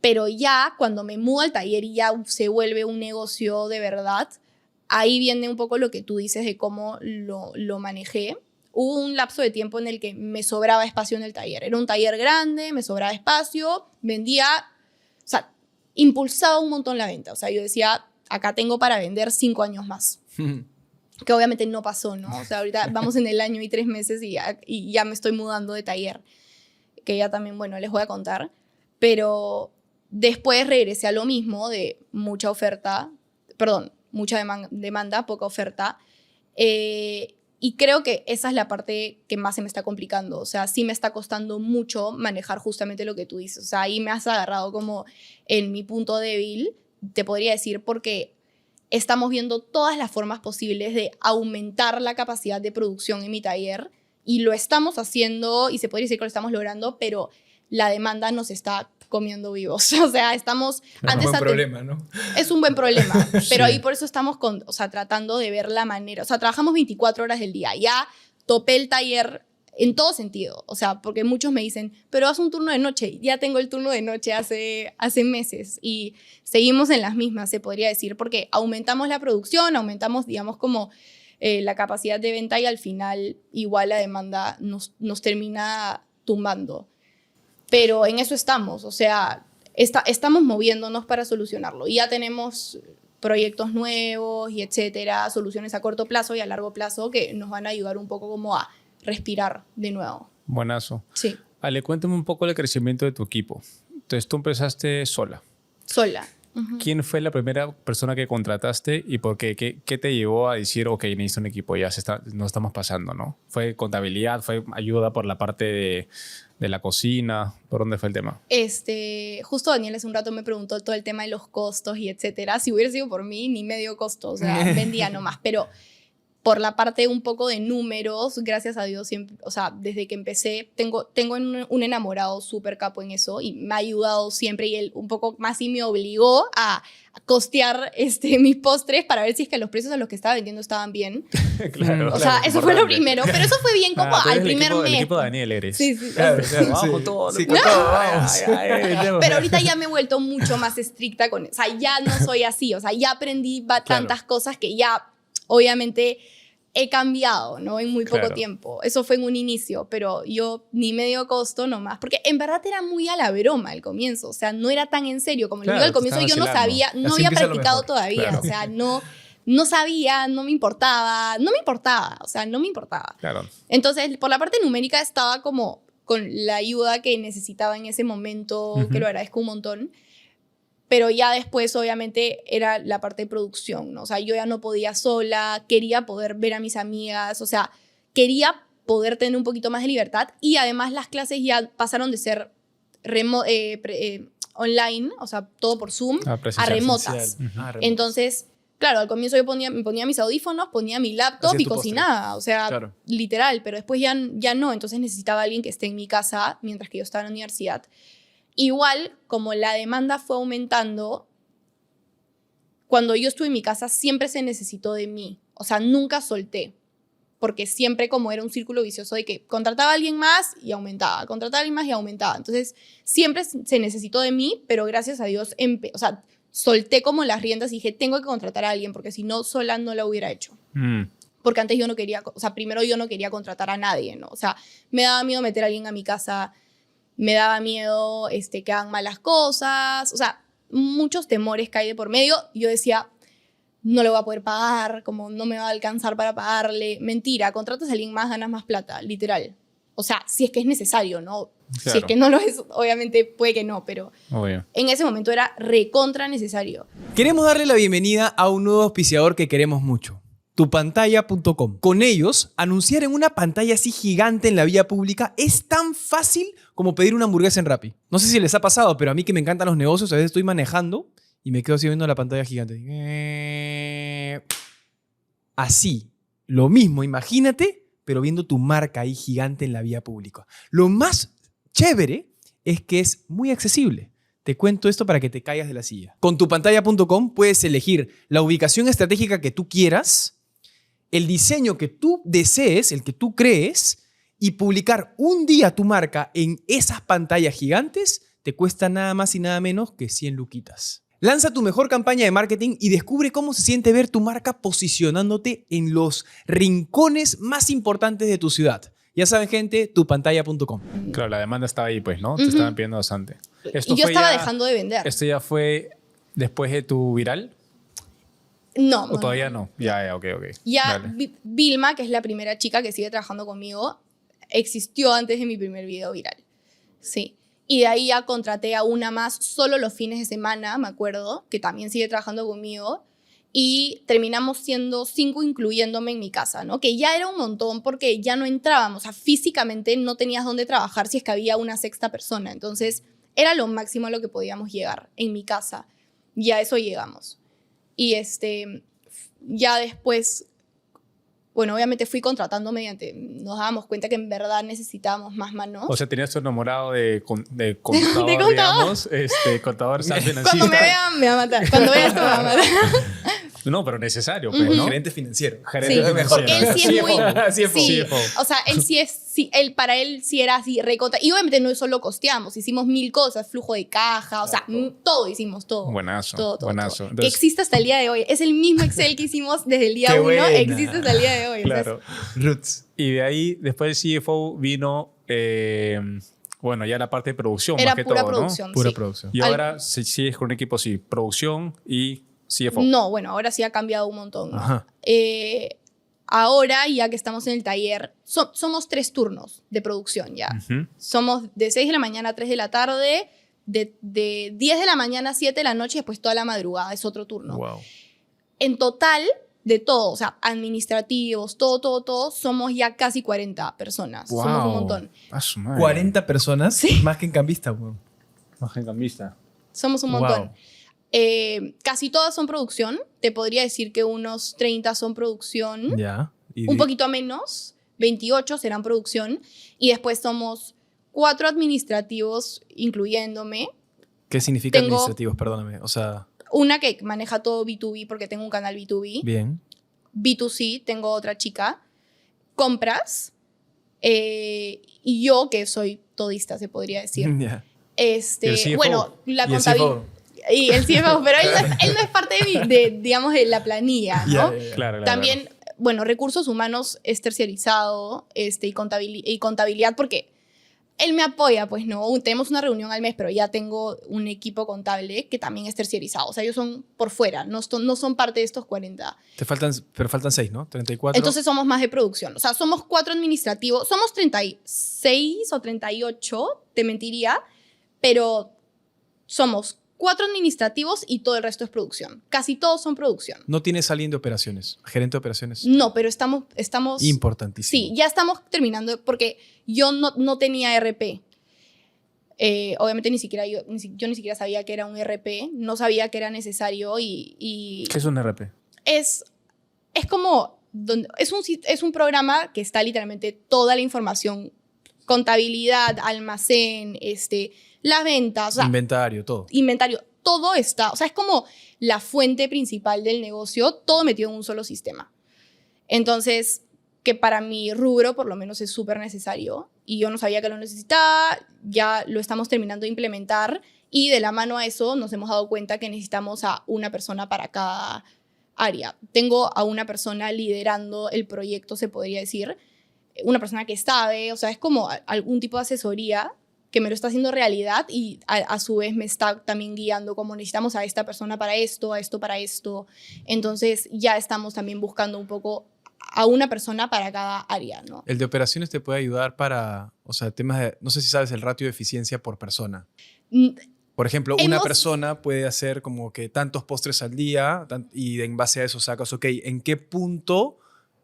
Pero ya cuando me mudo al taller y ya se vuelve un negocio de verdad, ahí viene un poco lo que tú dices de cómo lo manejé. Hubo un lapso de tiempo en el que me sobraba espacio en el taller. Era un taller grande, me sobraba espacio, vendía, o sea, impulsaba un montón la venta. O sea, yo decía, acá tengo para vender 5 años más. Que obviamente no pasó, ¿no? O sea, ahorita vamos en el año y 3 meses y ya me estoy mudando de taller. Que ya también, bueno, les voy a contar. Pero después regresé a lo mismo de mucha oferta, perdón, mucha demanda, poca oferta. Y creo que esa es la parte que más se me está complicando. O sea, sí me está costando mucho manejar justamente lo que tú dices. O sea, ahí me has agarrado como en mi punto débil, te podría decir, porque estamos viendo todas las formas posibles de aumentar la capacidad de producción en mi taller y lo estamos haciendo y se podría decir que lo estamos logrando, pero la demanda nos está comiendo vivos. O sea, estamos... Es un buen problema, ¿no? Es un buen problema, pero Sí. ahí por eso estamos o sea, tratando de ver la manera. O sea, trabajamos 24 horas del día. Ya topé el taller en todo sentido. O sea, porque muchos me dicen, pero haz un turno de noche. Ya tengo el turno de noche hace meses y seguimos en las mismas, se podría decir, porque aumentamos la producción, aumentamos, digamos, como la capacidad de venta y al final igual la demanda nos termina tumbando. Pero en eso estamos, o sea, estamos moviéndonos para solucionarlo. Y ya tenemos proyectos nuevos y etcétera, soluciones a corto plazo y a largo plazo que nos van a ayudar un poco como a respirar de nuevo. Buenazo. Sí. Ale, cuéntame un poco el crecimiento de tu equipo. Entonces, tú empezaste sola. Sola. ¿Quién fue la primera persona que contrataste y por qué? ¿Qué te llevó a decir, ok, necesito un equipo, ya nos estamos pasando, ¿no? ¿Fue contabilidad? ¿Fue ayuda por la parte de la cocina? ¿Por dónde fue el tema? Justo Daniel hace un rato me preguntó todo el tema de los costos y etcétera. Si hubiera sido por mí, ni medio costo, o sea, vendía nomás. Pero por la parte un poco de números, gracias a Dios, siempre, o sea, desde que empecé, tengo un enamorado súper capo en eso y me ha ayudado siempre y él un poco más y me obligó a costear mis postres para ver si es que los precios a los que estaba vendiendo estaban bien. Claro, O sea, eso fue lo primero, pero eso fue bien como al primer mes. El equipo de Daniel eres. Sí, sí. Claro, vamos con todo. Sí, con todo, vamos. Pero ahorita ya me he vuelto mucho más estricta con... O sea, ya no soy así. O sea, ya aprendí tantas cosas que ya, obviamente, he cambiado, ¿no? En muy poco tiempo. Eso fue en un inicio, pero yo ni medio costo nomás. Porque en verdad era muy a la broma al comienzo. O sea, no era tan en serio. Como les digo, al comienzo yo no sabía, no había practicado todavía. Claro. O sea, no... no sabía, no me importaba, o sea, no me importaba. Claro. Entonces, por la parte numérica estaba como con la ayuda que necesitaba en ese momento, que lo agradezco un montón. Pero ya después, obviamente, era la parte de producción, ¿no? O sea, yo ya no podía sola, quería poder ver a mis amigas, o sea, quería poder tener un poquito más de libertad. Y además las clases ya pasaron de ser online, o sea, todo por Zoom, a remotas. Entonces, claro, al comienzo yo me ponía mis audífonos, ponía mi laptop Hacías y tu postre. cocinaba, o sea, Claro. literal, pero después ya no, entonces necesitaba a alguien que esté en mi casa mientras que yo estaba en la universidad. Igual, como la demanda fue aumentando, cuando yo estuve en mi casa siempre se necesitó de mí, o sea, nunca solté, porque siempre como era un círculo vicioso de que contrataba a alguien más y aumentaba, contrataba a alguien más y aumentaba, entonces siempre se necesitó de mí, pero gracias a Dios, o sea, solté como las riendas y dije, tengo que contratar a alguien, porque si no, sola no la hubiera hecho. Porque antes yo no quería, o sea, primero yo no quería contratar a nadie, ¿no? O sea, me daba miedo meter a alguien a mi casa, me daba miedo que hagan malas cosas, o sea, muchos temores que hay de por medio. Yo decía, no le voy a poder pagar, como no me va a alcanzar para pagarle. Mentira, contratas a alguien más, ganas más plata, literal. O sea, si es que es necesario, ¿no? Claro. Si es que no lo es, obviamente puede que no, pero Obvio. en ese momento era recontra necesario. Queremos darle la bienvenida a un nuevo auspiciador que queremos mucho. Tupantalla.com. Con ellos, anunciar en una pantalla así gigante en la vía pública es tan fácil como pedir una hamburguesa en Rappi. No sé si les ha pasado, pero a mí que me encantan los negocios, a veces estoy manejando y me quedo así viendo la pantalla gigante. Así. Lo mismo, imagínate, pero viendo tu marca ahí gigante en la vía pública. Lo más chévere es que es muy accesible. Te cuento esto para que te caigas de la silla. Con tupantalla.com puedes elegir la ubicación estratégica que tú quieras, el diseño que tú desees, el que tú crees, y publicar un día tu marca en esas pantallas gigantes te cuesta nada más y nada menos que 100 luquitas. Lanza tu mejor campaña de marketing y descubre cómo se siente ver tu marca posicionándote en los rincones más importantes de tu ciudad. Ya saben, gente, tupantalla.com. Claro, la demanda estaba ahí, pues, ¿no? Te estaban pidiendo bastante. Y yo estaba dejando de vender. ¿Esto ya fue después de tu viral? No. ¿O todavía no? Ya, ok. Ya Dale. Vilma, que es la primera chica que sigue trabajando conmigo, existió antes de mi primer video viral. Sí. Y de ahí ya contraté a una más solo los fines de semana, me acuerdo, que también sigue trabajando conmigo. Y terminamos siendo 5 incluyéndome en mi casa, ¿no? Que ya era un montón porque ya no entrábamos. O sea, físicamente no tenías dónde trabajar si es que había una sexta persona. Entonces, era lo máximo a lo que podíamos llegar en mi casa. Y a eso llegamos. Y ya después, bueno, obviamente fui contratando nos dábamos cuenta que en verdad necesitábamos más manos. O sea, tenías tu enamorado de contador, De contador. digamos. Contador financista. Cuando me vean, me va a matar. Cuando veas esto, me va a matar. No, pero necesario, pues, ¿no? Gerente financiero. Gerente Sí, financiero. porque él sí es muy... CFO. Sí, CFO. o sea, él sí es... Sí, para él sí era así, recontra. Y obviamente no solo costeamos, hicimos 1000 cosas, flujo de caja, o sea, todo hicimos, todo. Buenazo, Todo. buenazo. Que Entonces, existe hasta el día de hoy. Es el mismo Excel que hicimos desde el día Qué 1, buena. existe hasta el día de hoy. claro. Roots. Y de ahí, después del CFO, vino, bueno, ya la parte de producción, Era más que pura todo, producción, Pura sí. producción. ¿no? Y ahora sigues con un equipo, sí, producción y CFO. No, bueno, ahora sí ha cambiado un montón, ¿no? Ajá. Ahora, ya que estamos en el taller, somos 3 turnos de producción ya. Ujú. Somos de 6 de la mañana a 3 de la tarde, de 10 de la mañana a 7 de la noche y después toda la madrugada, es otro turno. Wow. En total, de todo, o sea, administrativos, todo, somos ya casi 40 personas. Somos un Wow. montón. A su madre. 40 personas, más que en Cambista, weón. Más en cambista. Somos un Wow. montón. Casi todas son producción. Te podría decir que unos 30 son producción. Ya. Y Un poquito menos, 28 serán producción. Y después somos 4 administrativos, incluyéndome. ¿Qué significa Tengo- administrativos? Perdóname. O sea, Una que maneja todo B2B porque tengo un canal B2B. bien. B2C, tengo otra chica. Compras. Y yo, que soy todista, se podría decir. Ya. ¿Y el CFO? Bueno, la Y el contabilidad. CFO. Y el CFO, pero él no es parte digamos, de la planilla, ¿no? Ya. Claro. También, bueno, recursos humanos es terciarizado y contabilidad porque Él me apoya, pues no, tenemos una reunión al mes, pero ya tengo un equipo contable que también es terciarizado. O sea, ellos son por fuera, no son parte de estos 40. Pero faltan 6, ¿no? 34. Entonces somos más de producción. O sea, somos 4 administrativos, somos 36 o 38, te mentiría, pero somos 4 administrativos y todo el resto es producción. Casi todos son producción. No tienes alguien de operaciones, gerente de operaciones. No, pero estamos Importantísimo. Sí, ya estamos terminando porque yo no tenía RP. Obviamente yo ni siquiera sabía que era un RP, no sabía que era necesario y ¿Qué es un RP? es como, es un programa que está literalmente toda la información, contabilidad, almacén, las ventas, o sea, Inventario, todo. inventario, todo está, o sea, es como la fuente principal del negocio, todo metido en un solo sistema. Entonces, que para mi rubro por lo menos es súper necesario y yo no sabía que lo necesitaba, ya lo estamos terminando de implementar y de la mano a eso nos hemos dado cuenta que necesitamos a una persona para cada área. Tengo a una persona liderando el proyecto, se podría decir, una persona que sabe, o sea, es como algún tipo de asesoría que me lo está haciendo realidad y a su vez me está también guiando como necesitamos a esta persona para esto, a esto para esto. Entonces ya estamos también buscando un poco a una persona para cada área, ¿no? El de operaciones te puede ayudar para, o sea, temas de, no sé si sabes el ratio de eficiencia por persona. Por ejemplo, una persona puede hacer como que tantos postres al día y en base a eso sacas, ok, ¿en qué punto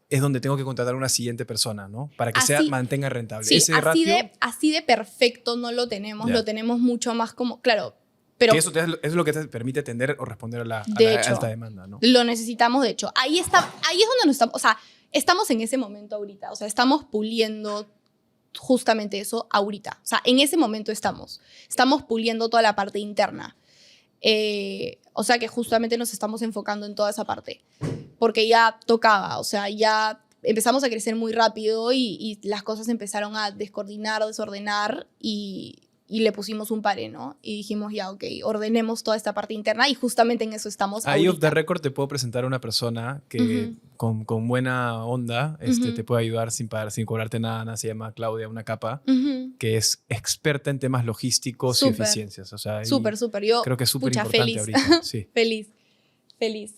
es donde tengo que contratar a una siguiente persona, ¿no? Para que mantenga rentable? Sí, Ese ratio, así de perfecto no lo tenemos, Ya. Lo tenemos mucho más como, claro, pero que eso es lo que te permite atender o responder a la hecho, alta demanda, ¿no? lo necesitamos, de hecho. Ahí es donde nos estamos, o sea, estamos en ese momento ahorita, o sea, estamos puliendo justamente eso ahorita. O sea, en ese momento estamos puliendo toda la parte interna. O sea, que justamente nos estamos enfocando en toda esa parte. Porque ya tocaba, o sea, ya empezamos a crecer muy rápido y las cosas empezaron a descoordinar, desordenar y le pusimos un pare, ¿no? Y dijimos, ya, ok, ordenemos toda esta parte interna y justamente en eso estamos Ahí off the ahorita. record te puedo presentar a una persona que con buena onda te puede ayudar sin cobrarte nada. Se llama Claudia, una capa, que es experta en temas logísticos y eficiencias. O sea, ahí Súper. Yo, creo que es súper pucha, importante feliz. ahorita. Sí. Feliz.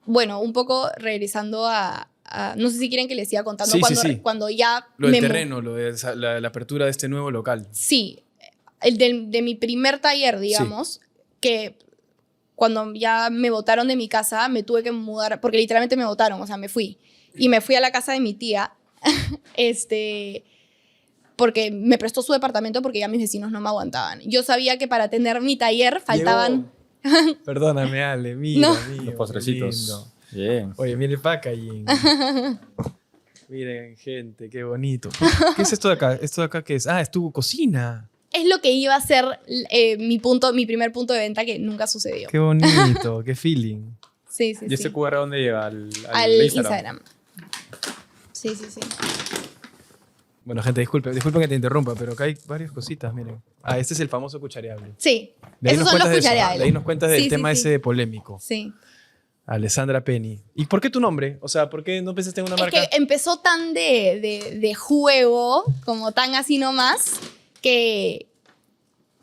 Bueno, un poco regresando a no sé si quieren que les siga contando Sí, sí. cuando ya... Lo del terreno, lo de la apertura de este nuevo local. Sí, el de mi primer taller, digamos, que cuando ya me botaron de mi casa, me tuve que mudar, porque literalmente me botaron, o sea, me fui. Y me fui a la casa de mi tía, porque me prestó su departamento porque ya mis vecinos no me aguantaban. Yo sabía que para tener mi taller faltaban... Perdóname, Ale, mira, No. mira, Los postrecitos. lindo. Bien. Oye, mire el packaging. Miren, gente, qué bonito. ¿Qué es esto de acá? ¿Esto de acá qué es? Ah, es tu cocina. Es lo que iba a ser mi primer punto de venta que nunca sucedió. Qué bonito, qué feeling. Sí. ¿Y este QR a dónde llega? Al Instagram. Sí. Bueno, gente, disculpen que te interrumpa, pero acá hay varias cositas, miren. Ah, este es el famoso cuchareable. Sí, De ahí esos nos son los cuentas de eso, cuchareables. de ahí nos cuentas del Sí, tema sí. ese polémico. Sí. Alessandra Penny. ¿Y por qué tu nombre? O sea, ¿por qué no pensaste en una Es marca? que empezó tan de juego, como tan así nomás, que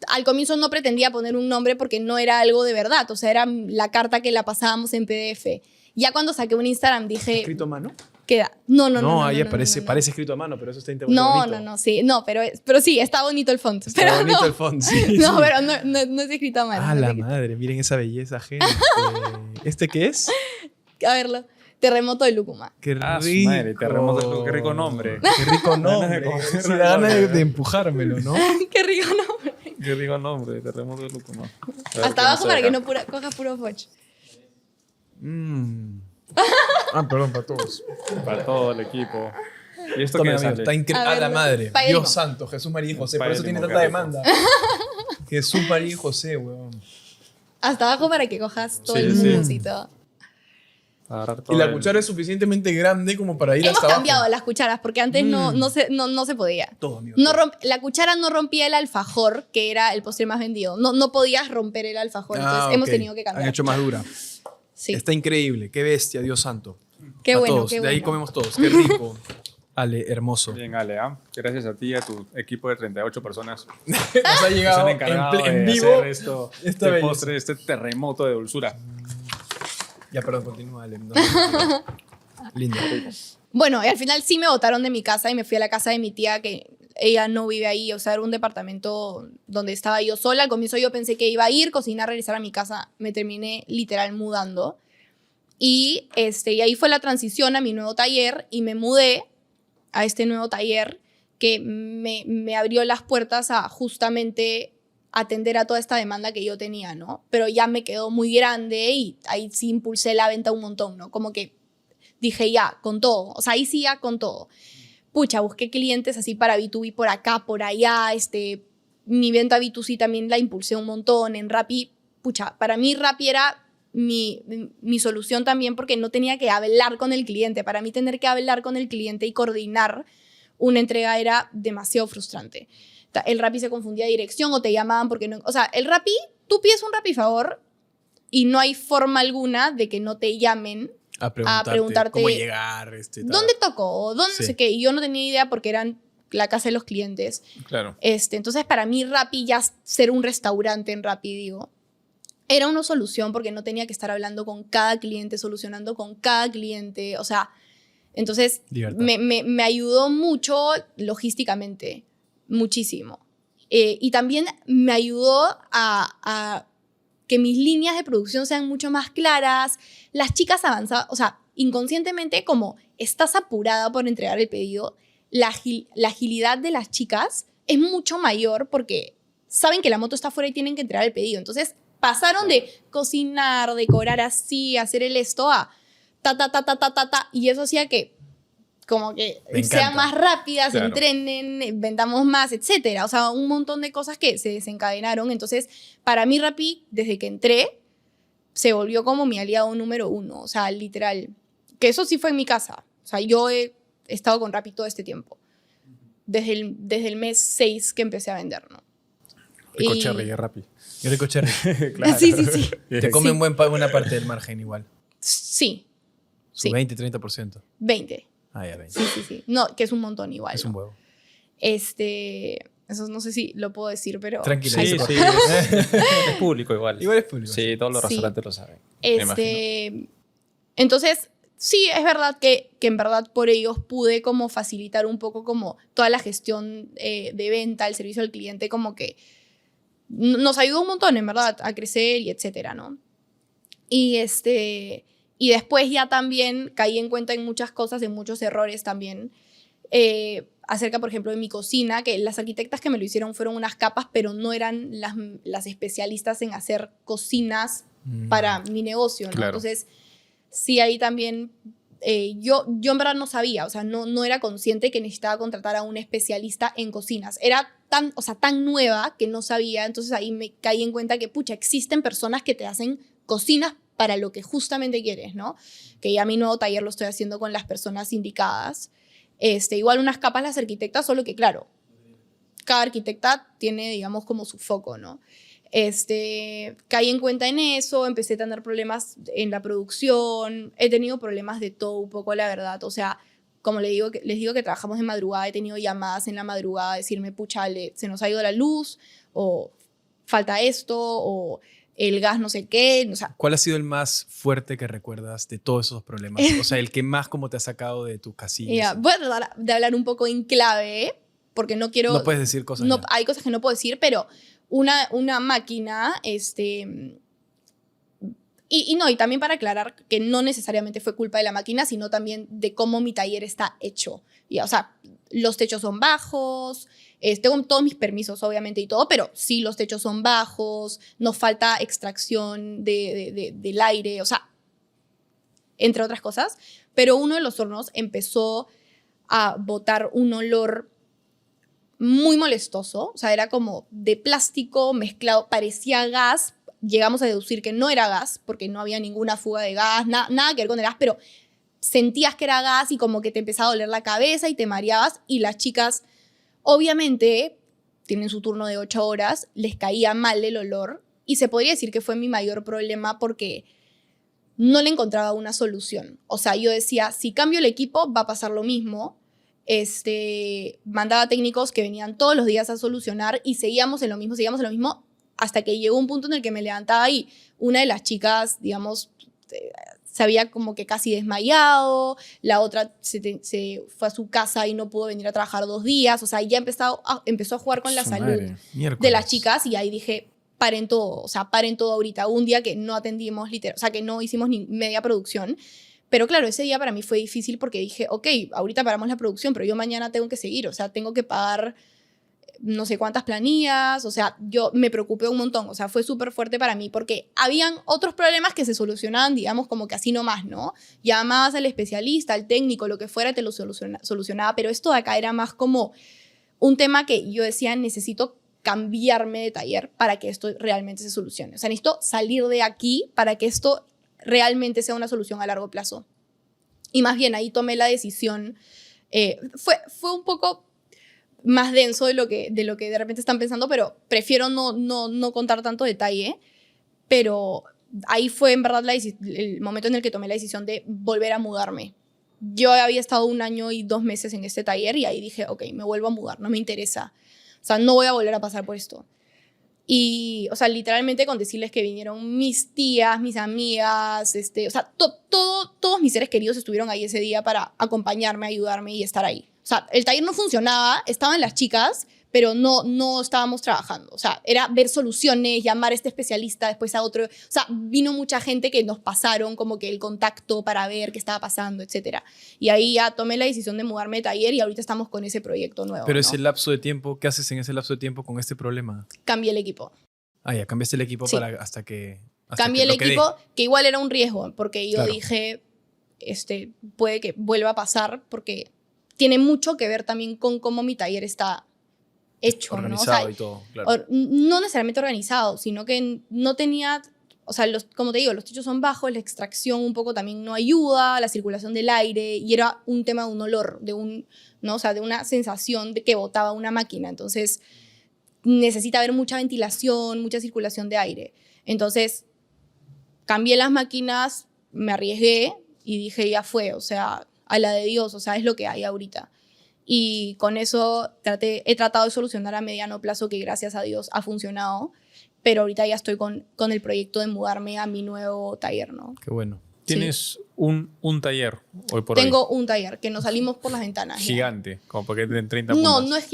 al comienzo no pretendía poner un nombre porque no era algo de verdad. O sea, era la carta que la pasábamos en PDF. Ya cuando saqué un Instagram dije... ¿Escrito a mano? Queda. No, ahí no, aparece, no. parece escrito a mano, pero eso está No, bonito. sí. No, pero sí, está bonito el font. Está pero bonito no, el font, sí. No, sí. pero no es escrito a mano. Ah, no es la escrito. madre, miren esa belleza, gente. ¿Este qué es? A verlo. Terremoto de Lúcuma. Qué Ah, su rico. madre, Terremoto, qué rico nombre. Qué rico nombre. Ganas de Sí, da ganas de empujármelo, ¿no? Qué rico nombre. Qué rico nombre, Terremoto de Lúcuma. Hasta abajo para que no coja puro foch. Ah, perdón, para todos. Para todo el equipo. ¿Y esto Toma, qué amigo, sale? está increíble. A A la ver, madre. Padre Dios Limón. santo, Jesús, María y José. Por Padre eso tiene Limón, tanta qué rico. demanda. Jesús, María y José, weón. Hasta abajo para que cojas todo Sí, el sí. mousse y todo. Agarrar Y todo la el- cuchara es suficientemente grande como para ir Hemos hasta abajo. cambiado las cucharas porque antes no se podía. Todo, amigo. No todo. la cuchara no rompía el alfajor, que era el postre más vendido. No podías romper el alfajor, entonces hemos ok. tenido que cambiar. Han hecho más dura. Sí. Está increíble. Qué bestia, Dios santo. Qué A bueno, todos. qué De ahí bueno. comemos todos. Qué rico. Ale, hermoso. Bien, Ale, gracias a ti y a tu equipo de 38 personas Nos ha que se llegado han encargado en de vivo. hacer esto, esta este belleza. postre, este terremoto de dulzura. Ya, perdón, continúa, Ale. No, lindo. Bueno, y al final sí me botaron de mi casa y me fui a la casa de mi tía, que ella no vive ahí, o sea, era un departamento donde estaba yo sola. Al comienzo yo pensé que iba a ir, cocinar, regresar a mi casa. Me terminé literal mudando. Y ahí fue la transición a mi nuevo taller y me mudé a este nuevo taller que me abrió las puertas a justamente atender a toda esta demanda que yo tenía, ¿no? Pero ya me quedó muy grande y ahí sí impulsé la venta un montón, ¿no? Como que dije ya, con todo. O sea, ahí sí ya con todo. Pucha, busqué clientes así para B2B por acá, por allá. Mi venta B2C también la impulsé un montón. En Rappi, pucha, para mí Rappi era mi solución también porque no tenía que hablar con el cliente. Para mí tener que hablar con el cliente y coordinar una entrega era demasiado frustrante. El Rappi se confundía de dirección o te llamaban porque no... O sea, el Rappi, tú pides un Rappi favor y no hay forma alguna de que no te llamen A preguntarte cómo llegar. Tal. ¿Dónde tocó? ¿Dónde Sí. no sé qué? Y yo no tenía idea porque eran la casa de los clientes. Claro. Entonces, para mí, Rappi, ya ser un restaurante en Rappi, digo, era una solución porque no tenía que estar hablando con cada cliente, solucionando con cada cliente. O sea, entonces Libertad. me ayudó mucho logísticamente, muchísimo. Y también me ayudó a que mis líneas de producción sean mucho más claras. Las chicas avanzaban, o sea, inconscientemente, como estás apurada por entregar el pedido, la agilidad de las chicas es mucho mayor porque saben que la moto está afuera y tienen que entregar el pedido. Entonces, pasaron de cocinar, decorar así, hacer el esto a ta, y eso hacía que como que Me sean encanta. más rápidas, Claro. entrenen, vendamos más, etcétera. O sea, un montón de cosas que se desencadenaron. Entonces, para mí Rappi, desde que entré, se volvió como mi aliado número 1. O sea, literal. Que eso sí fue en mi casa. O sea, yo he estado con Rappi todo este tiempo. Desde el mes 6 que empecé a vender, ¿no? Rico Y- cherry de Rappi. Qué rico cherry. Claro. Sí, sí, sí. Te comen buena parte del margen igual. Sí, Su Sí. 20-30%. 20. Ah, ya, 20. Sí. No, que es un montón igual. Es un ¿no? huevo. Eso no sé si lo puedo decir, pero... Tranquila. ahí Sí, se sí, puede. es público igual. Igual es público. Sí, todos los Sí. restaurantes lo saben. me imagino. Entonces, sí, es verdad que en verdad por ellos pude como facilitar un poco como toda la gestión de venta, el servicio al cliente, como que nos ayudó un montón, en verdad, a crecer y etcétera, ¿no? Y y después ya también caí en cuenta en muchas cosas, en muchos errores también, acerca, por ejemplo, de mi cocina, que las arquitectas que me lo hicieron fueron unas capas, pero no eran las especialistas en hacer cocinas para mi negocio, ¿no? Claro. Entonces, sí, ahí también yo en verdad no sabía, o sea, no era consciente que necesitaba contratar a un especialista en cocinas. Era tan nueva que no sabía, entonces ahí me caí en cuenta que, pucha, existen personas que te hacen cocinas para lo que justamente quieres, ¿no? Que ya mi nuevo taller lo estoy haciendo con las personas indicadas. Igual unas capas las arquitectas, solo que claro, cada arquitecta tiene, digamos, como su foco, ¿no? Caí en cuenta en eso, empecé a tener problemas en la producción, he tenido problemas de todo un poco, la verdad. O sea, como les digo que trabajamos de madrugada, he tenido llamadas en la madrugada a decirme, pucha, se nos ha ido la luz, o falta esto, o el gas no sé qué, o sea, ¿Cuál ha sido el más fuerte que recuerdas de todos esos problemas? O sea, el que más como te ha sacado de tus casillas. ya, voy a tratar de hablar un poco en clave, porque no quiero... No puedes decir cosas. No, ya. hay cosas que no puedo decir, pero una máquina, y también para aclarar que no necesariamente fue culpa de la máquina, sino también de cómo mi taller está hecho. O sea, los techos son bajos, tengo todos mis permisos obviamente y todo, pero sí los techos son bajos, nos falta extracción del aire, o sea, entre otras cosas. Pero uno de los hornos empezó a botar un olor muy molestoso, o sea, era como de plástico mezclado, parecía gas. Llegamos a deducir que no era gas, porque no había ninguna fuga de gas, nada que ver con el gas, pero sentías que era gas y como que te empezaba a doler la cabeza y te mareabas, y las chicas, obviamente, tienen su turno de 8 horas, les caía mal el olor, y se podría decir que fue mi mayor problema porque no le encontraba una solución. O sea, yo decía, si cambio el equipo va a pasar lo mismo, mandaba técnicos que venían todos los días a solucionar y seguíamos en lo mismo, hasta que llegó un punto en el que me levantaba y una de las chicas, digamos, se había como que casi desmayado, la otra se fue a su casa y no pudo venir a trabajar 2 días, o sea, ya empezó a jugar con la salud de las chicas y ahí dije, paren todo ahorita. Hubo un día que no atendimos literal, o sea, que no hicimos ni media producción, pero claro, ese día para mí fue difícil porque dije, ok, ahorita paramos la producción, pero yo mañana tengo que seguir, o sea, tengo que pagar no sé cuántas planillas, o sea, yo me preocupé un montón, o sea, fue súper fuerte para mí porque habían otros problemas que se solucionaban, digamos, como que así nomás, ¿no? Llamabas al especialista, al técnico, lo que fuera, te lo solucionaba, pero esto de acá era más como un tema que yo decía, necesito cambiarme de taller para que esto realmente se solucione, o sea, necesito salir de aquí para que esto realmente sea una solución a largo plazo. Y más bien ahí tomé la decisión, fue un poco más denso de lo que de repente están pensando, pero prefiero no contar tanto detalle, pero ahí fue en verdad el momento en el que tomé la decisión de volver a mudarme. Yo había estado 1 año y 2 meses en este taller y ahí dije, ok, me vuelvo a mudar, no me interesa, o sea, no voy a volver a pasar por esto. Y, o sea, literalmente con decirles que vinieron mis tías, mis amigas, o sea, todos mis seres queridos estuvieron ahí ese día para acompañarme, ayudarme y estar ahí. O sea, el taller no funcionaba, estaban las chicas, pero no estábamos trabajando. O sea, era ver soluciones, llamar a este especialista, después a otro. O sea, vino mucha gente que nos pasaron como que el contacto para ver qué estaba pasando, etc. Y ahí ya tomé la decisión de mudarme de taller y ahorita estamos con ese proyecto nuevo. Pero ¿no? ese lapso de tiempo, ¿qué haces en ese lapso de tiempo con este problema? Cambié el equipo. Ah, ya, cambiaste el equipo Sí. hasta que Cambié el lo quedé. equipo, que igual era un riesgo, porque yo Claro. dije, puede que vuelva a pasar, porque tiene mucho que ver también con cómo mi taller está hecho, Organizado ¿no? O y sea, todo, claro. no necesariamente organizado, sino que no tenía, o sea, como te digo, los techos son bajos, la extracción un poco también no ayuda, la circulación del aire, y era un tema de un olor, ¿no? O sea, de una sensación de que botaba una máquina. Entonces, necesita haber mucha ventilación, mucha circulación de aire. Entonces, cambié las máquinas, me arriesgué y dije, ya fue, o sea, a la de Dios, o sea, es lo que hay ahorita. Y con eso he tratado de solucionar a mediano plazo, que gracias a Dios ha funcionado, pero ahorita ya estoy con el proyecto de mudarme a mi nuevo taller, ¿no? Qué bueno. Tienes un taller hoy por hoy. Tengo un taller que nos salimos por las ventanas. ya. Gigante, como porque tienen 30 No, puntos. no es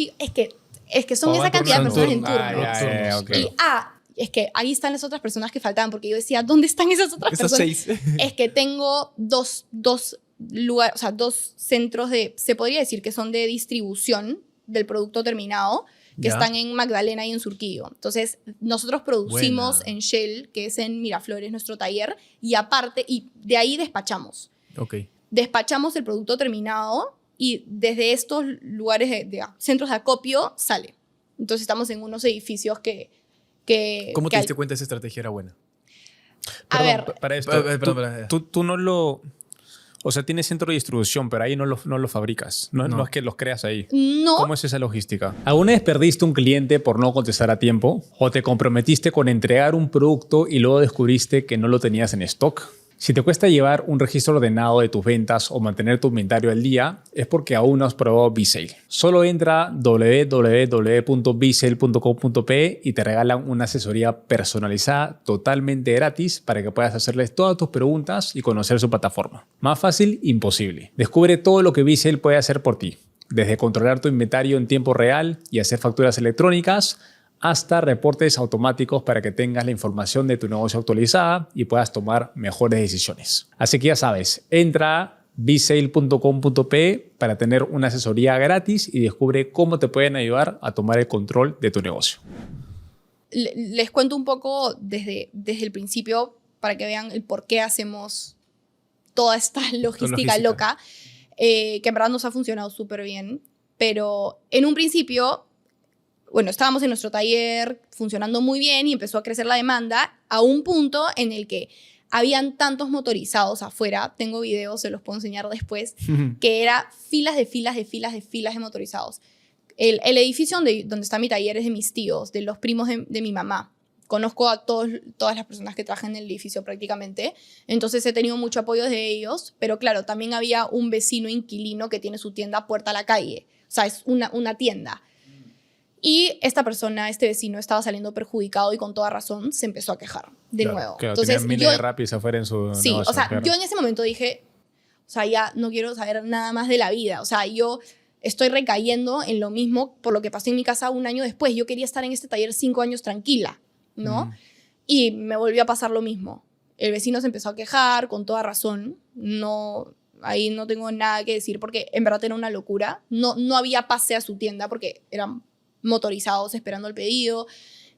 que son Oh, esa cantidad de turnos. personas en turno. Ah, ya, ok. Y es que ahí están las otras personas que faltaban, porque yo decía, ¿dónde están esas otras Esas personas? 6. Es que tengo dos lugares, o sea, 2 centros se podría decir que son de distribución del producto terminado, que Ya. están en Magdalena y en Surquillo. Entonces, nosotros producimos Buena. en Shell, que es en Miraflores, nuestro taller, y aparte, y de ahí despachamos. Ok. Despachamos el producto terminado y desde estos lugares de centros de acopio sale. Entonces, estamos en unos edificios que ¿Cómo te que diste cuenta esa estrategia era buena? A Perdón, ver, para esto, Perdón. tú no lo... O sea, tienes centro de distribución, pero ahí no lo fabricas. No es que los creas ahí. no. ¿Cómo es esa logística? ¿Alguna vez perdiste un cliente por no contestar a tiempo? ¿O te comprometiste con entregar un producto y luego descubriste que no lo tenías en stock? Si te cuesta llevar un registro ordenado de tus ventas o mantener tu inventario al día, es porque aún no has probado B-Sale. Solo entra a www.bsale.com.pe y te regalan una asesoría personalizada totalmente gratis para que puedas hacerles todas tus preguntas y conocer su plataforma. Más fácil, imposible. Descubre todo lo que B-Sale puede hacer por ti, desde controlar tu inventario en tiempo real y hacer facturas electrónicas, hasta reportes automáticos para que tengas la información de tu negocio actualizada y puedas tomar mejores decisiones. Así que ya sabes, entra a bsale.com.pe para tener una asesoría gratis y descubre cómo te pueden ayudar a tomar el control de tu negocio. Les cuento un poco desde el principio para que vean el por qué hacemos toda esta logística loca, que en verdad nos ha funcionado súper bien. Pero en un principio, bueno, estábamos en nuestro taller funcionando muy bien y empezó a crecer la demanda a un punto en el que habían tantos motorizados afuera, tengo videos, se los puedo enseñar después, que era filas de motorizados. El edificio donde está mi taller es de mis tíos, de los primos de mi mamá. conozco a todas las personas que trabajan en el edificio prácticamente, entonces he tenido mucho apoyo de ellos, pero claro, también había un vecino inquilino que tiene su tienda puerta a la calle, o sea, es una tienda. Y esta persona, este vecino, estaba saliendo perjudicado y con toda razón se empezó a quejar de nuevo. Claro, Entonces, tenían miles de Rapis afuera en su sí, negocio, o sea, claro. yo en ese momento dije, o sea, ya no quiero saber nada más de la vida. O sea, yo estoy recayendo en lo mismo por lo que pasó en mi casa un año después. Yo quería estar en este taller 5 años tranquila, ¿no? Y me volvió a pasar lo mismo. El vecino se empezó a quejar con toda razón. No, ahí no tengo nada que decir porque en verdad era una locura. No había pase a su tienda porque eran motorizados esperando el pedido.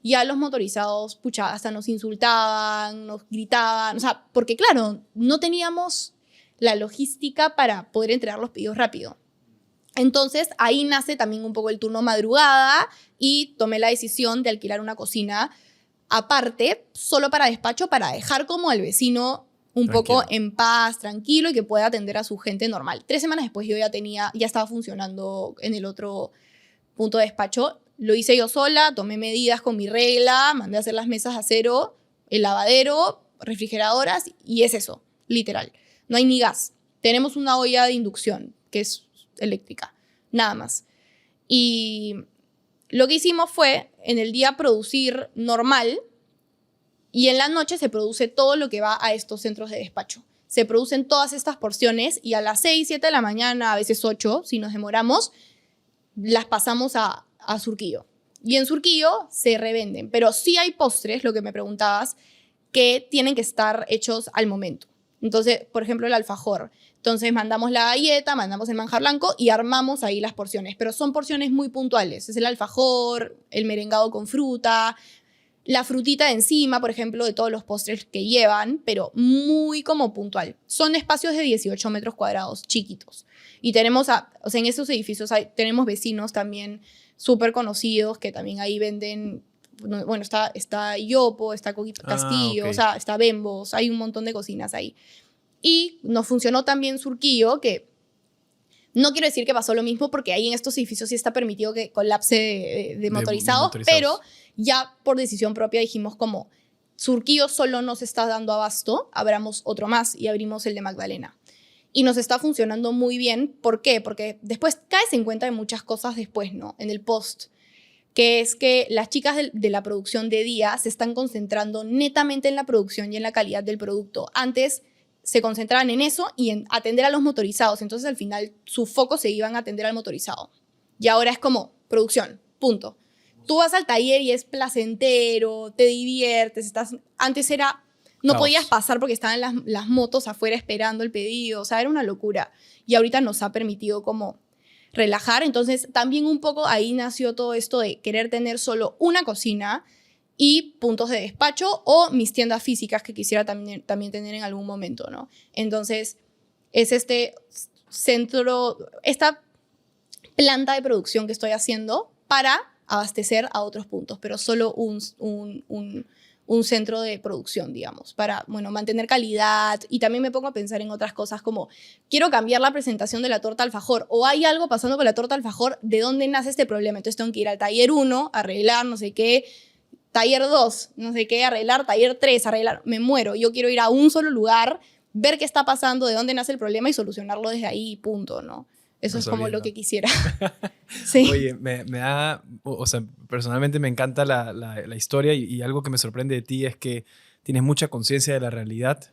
Ya los motorizados, pucha, hasta nos insultaban, nos gritaban. O sea, porque claro, no teníamos la logística para poder entregar los pedidos rápido. Entonces, ahí nace también un poco el turno madrugada y tomé la decisión de alquilar una cocina aparte, solo para despacho, para dejar como al vecino un poco en paz, tranquilo y que pueda atender a su gente normal. 3 semanas después yo ya estaba funcionando en el otro punto de despacho. Lo hice yo sola, tomé medidas con mi regla, mandé a hacer las mesas a cero, el lavadero, refrigeradoras y es eso, literal. No hay ni gas. Tenemos una olla de inducción que es eléctrica, nada más. Y lo que hicimos fue en el día producir normal y en la noche se produce todo lo que va a estos centros de despacho. Se producen todas estas porciones y a las 6, 7 de la mañana, a veces 8, si nos demoramos, las pasamos a Surquillo. Y en Surquillo se revenden. Pero sí hay postres, lo que me preguntabas, que tienen que estar hechos al momento. Entonces, por ejemplo, el alfajor. Entonces mandamos la galleta, mandamos el manjar blanco y armamos ahí las porciones. Pero son porciones muy puntuales. Es el alfajor, el merengado con fruta, la frutita de encima, por ejemplo, de todos los postres que llevan, pero muy como puntual. Son espacios de 18 metros cuadrados, chiquitos. Y tenemos, o sea, en esos edificios tenemos vecinos también súper conocidos que también ahí venden. Bueno, está Yopo, está Coquito Castillo, ok. o sea, está Bembos, hay un montón de cocinas ahí. Y nos funcionó también Surquillo, que no quiero decir que pasó lo mismo porque ahí en estos edificios sí está permitido que colapse de motorizados, pero ya por decisión propia dijimos como Surquillo solo nos está dando abasto, abramos otro más y abrimos el de Magdalena. Y nos está funcionando muy bien. ¿Por qué? Porque después caes en cuenta de muchas cosas después, ¿no? En el post, que es que las chicas de la producción de día se están concentrando netamente en la producción y en la calidad del producto. Antes se concentraban en eso y en atender a los motorizados. Entonces, al final, su foco se iban a atender al motorizado. Y ahora es como producción, punto. Tú vas al taller y es placentero, te diviertes. Antes era... No Caos. podías pasar porque estaban las motos afuera esperando el pedido. O sea, era una locura. Y ahorita nos ha permitido como relajar. Entonces, también un poco ahí nació todo esto de querer tener solo una cocina y puntos de despacho o mis tiendas físicas que quisiera también tener en algún momento, ¿no? Entonces, es este centro, esta planta de producción que estoy haciendo para abastecer a otros puntos, pero solo un centro de producción, digamos, para, bueno, mantener calidad. Y también me pongo a pensar en otras cosas como, quiero cambiar la presentación de la torta alfajor, o hay algo pasando con la torta alfajor, ¿de dónde nace este problema? Entonces tengo que ir al taller 1, arreglar, no sé qué, taller 2, no sé qué, arreglar, taller 3, arreglar, me muero. Yo quiero ir a un solo lugar, ver qué está pasando, de dónde nace el problema y solucionarlo desde ahí, punto, ¿no? Eso es como lo que quisiera. Sí. Oye, me da, o sea, personalmente me encanta la historia y algo que me sorprende de ti es que tienes mucha conciencia de la realidad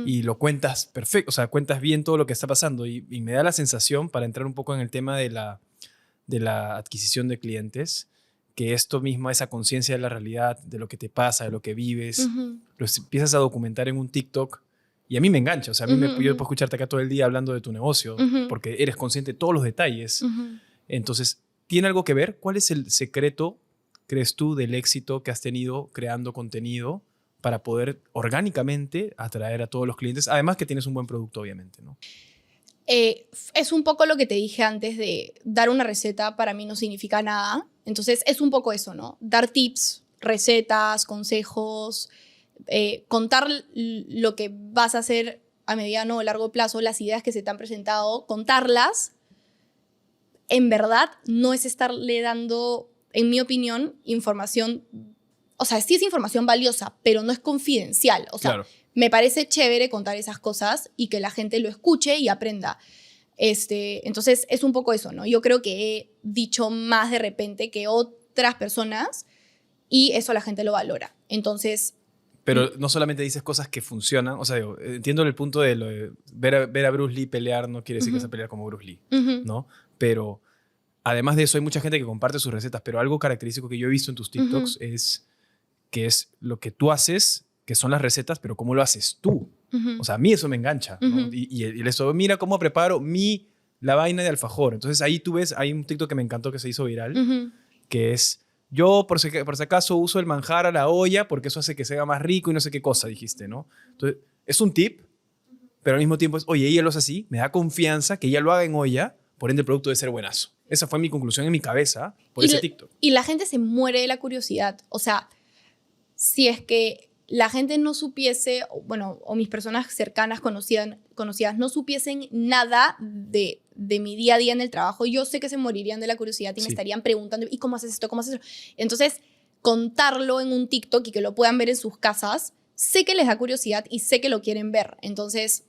y lo cuentas perfecto, o sea, cuentas bien todo lo que está pasando y me da la sensación, para entrar un poco en el tema de la adquisición de clientes, que esto mismo, esa conciencia de la realidad, de lo que te pasa, de lo que vives, lo empiezas a documentar en un TikTok. Y a mí me engancha, o sea, yo puedo escucharte acá todo el día hablando de tu negocio, porque eres consciente de todos los detalles. Entonces, ¿tiene algo que ver? ¿Cuál es el secreto, crees tú, del éxito que has tenido creando contenido para poder orgánicamente atraer a todos los clientes? Además que tienes un buen producto, obviamente, ¿no? Es un poco lo que te dije antes de dar una receta para mí no significa nada. Entonces, es un poco eso, ¿no? Dar tips, recetas, consejos, contar lo que vas a hacer a mediano o largo plazo, las ideas que se te han presentado, contarlas, en verdad no es estarle dando, en mi opinión, información, o sea, sí es información valiosa, pero no es confidencial. O sea, Claro. me parece chévere contar esas cosas y que la gente lo escuche y aprenda. Entonces, es un poco eso, ¿no? Yo creo que he dicho más de repente que otras personas y eso la gente lo valora. Entonces, Pero no solamente dices cosas que funcionan, o sea, digo, entiendo el punto de, lo de ver a Bruce Lee pelear no quiere decir que se pelea como Bruce Lee, ¿no? Pero además de eso hay mucha gente que comparte sus recetas, pero algo característico que yo he visto en tus TikToks es que es lo que tú haces, que son las recetas, pero cómo lo haces tú. O sea, a mí eso me engancha, ¿no? Y eso, mira cómo preparo la vaina de alfajor. Entonces ahí tú ves, hay un TikTok que me encantó que se hizo viral, que es, yo por si acaso uso el manjar a la olla porque eso hace que sea más rico y no sé qué cosa, dijiste, ¿no? Entonces, es un tip, pero al mismo tiempo es, oye, ella lo hace así, me da confianza que ella lo haga en olla, por ende el producto debe ser buenazo. Esa fue mi conclusión en mi cabeza por ese TikTok. Y la gente se muere de la curiosidad. O sea, si es que la gente no supiese, bueno, o mis personas cercanas, conocidas, no supiesen nada de mi día a día en el trabajo, yo sé que se morirían de la curiosidad y me estarían preguntando, ¿y cómo haces esto? ¿Cómo haces esto? Entonces, contarlo en un TikTok y que lo puedan ver en sus casas, sé que les da curiosidad y sé que lo quieren ver. Entonces,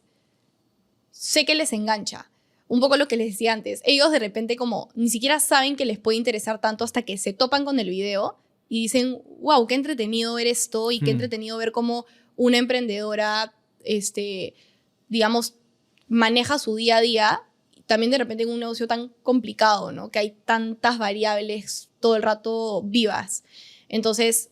sé que les engancha. Un poco lo que les decía antes. Ellos de repente como ni siquiera saben que les puede interesar tanto hasta que se topan con el video y dicen, wow, qué entretenido ver esto y qué entretenido ver cómo una emprendedora, digamos, maneja su día a día. También de repente en un negocio tan complicado, ¿no? Que hay tantas variables todo el rato vivas. Entonces,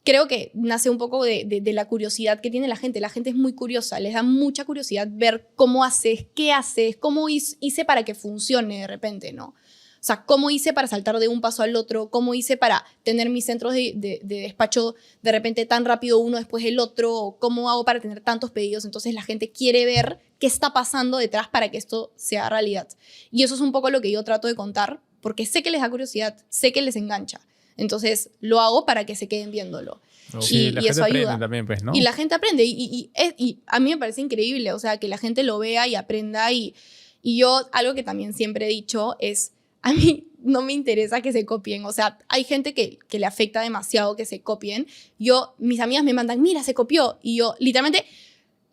creo que nace un poco de la curiosidad que tiene la gente. La gente es muy curiosa, les da mucha curiosidad ver cómo haces, qué haces, cómo hice para que funcione de repente, ¿no? O sea, cómo hice para saltar de un paso al otro, cómo hice para tener mis centros de despacho de repente tan rápido uno después del otro, o cómo hago para tener tantos pedidos. Entonces la gente quiere ver qué está pasando detrás para que esto sea realidad. Y eso es un poco lo que yo trato de contar, porque sé que les da curiosidad, sé que les engancha. Entonces lo hago para que se queden viéndolo. Sí, la y gente eso aprende ayuda. también, pues, ¿no? Y la gente aprende. Y a mí me parece increíble, o sea, que la gente lo vea y aprenda. Y yo, algo que también siempre he dicho es, a mí no me interesa que se copien. O sea, hay gente que le afecta demasiado que se copien. Mis amigas me mandan, mira, se copió. Y yo, literalmente,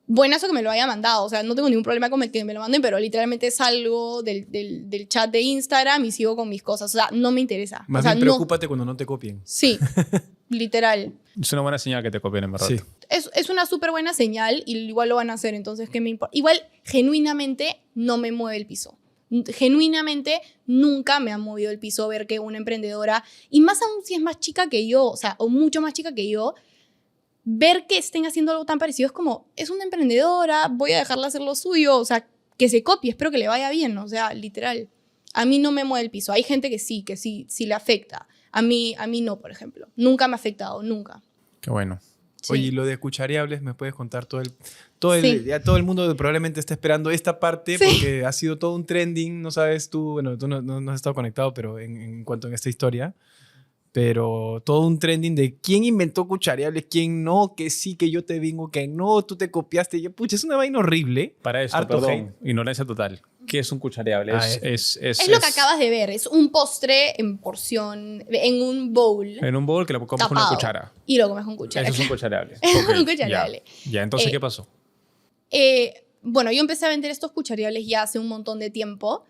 buenazo que me lo haya mandado. O sea, no tengo ningún problema con que me lo manden, pero literalmente salgo del chat de Instagram y sigo con mis cosas. O sea, no me interesa. Más o sea, bien preocúpate cuando no te copien. Sí, literal. Es una buena señal que te copien, en verdad. Sí. Es una súper buena señal y igual lo van a hacer, entonces, ¿qué me importa? Igual, genuinamente, no me mueve el piso. Genuinamente, nunca me ha movido el piso ver que una emprendedora, y más aún si es más chica que yo, o sea, o mucho más chica que yo, ver que estén haciendo algo tan parecido es como, es una emprendedora, voy a dejarla hacer lo suyo, o sea, que se copie, espero que le vaya bien, o sea, literal. A mí no me mueve el piso. Hay gente que sí le afecta. A mí no, por ejemplo. Nunca me ha afectado, nunca. Qué bueno. Sí. Oye, y lo de cuchareables, ¿me puedes contar Sí. ya todo el mundo probablemente está esperando esta parte Sí. porque ha sido todo un trending, no sabes tú, bueno, tú no has estado conectado, pero en cuanto a esta historia, pero todo un trending de quién inventó cuchareables, quién no, que sí, que yo te vengo, que no, tú te copiaste, y, pucha, es una vaina horrible. Para eso, Harto perdón, hate. ignorancia total. ¿Qué es un cuchareable? Es lo que acabas de ver. Es un postre en porción, en un bowl. En un bowl que lo comes con una tapado. cuchara. Y lo comes con cuchara. Eso es un cuchareable. Es Ok, un cuchareable. Ya, entonces, Eh, ¿qué pasó? Bueno, yo empecé a vender estos cuchareables ya hace un montón de tiempo.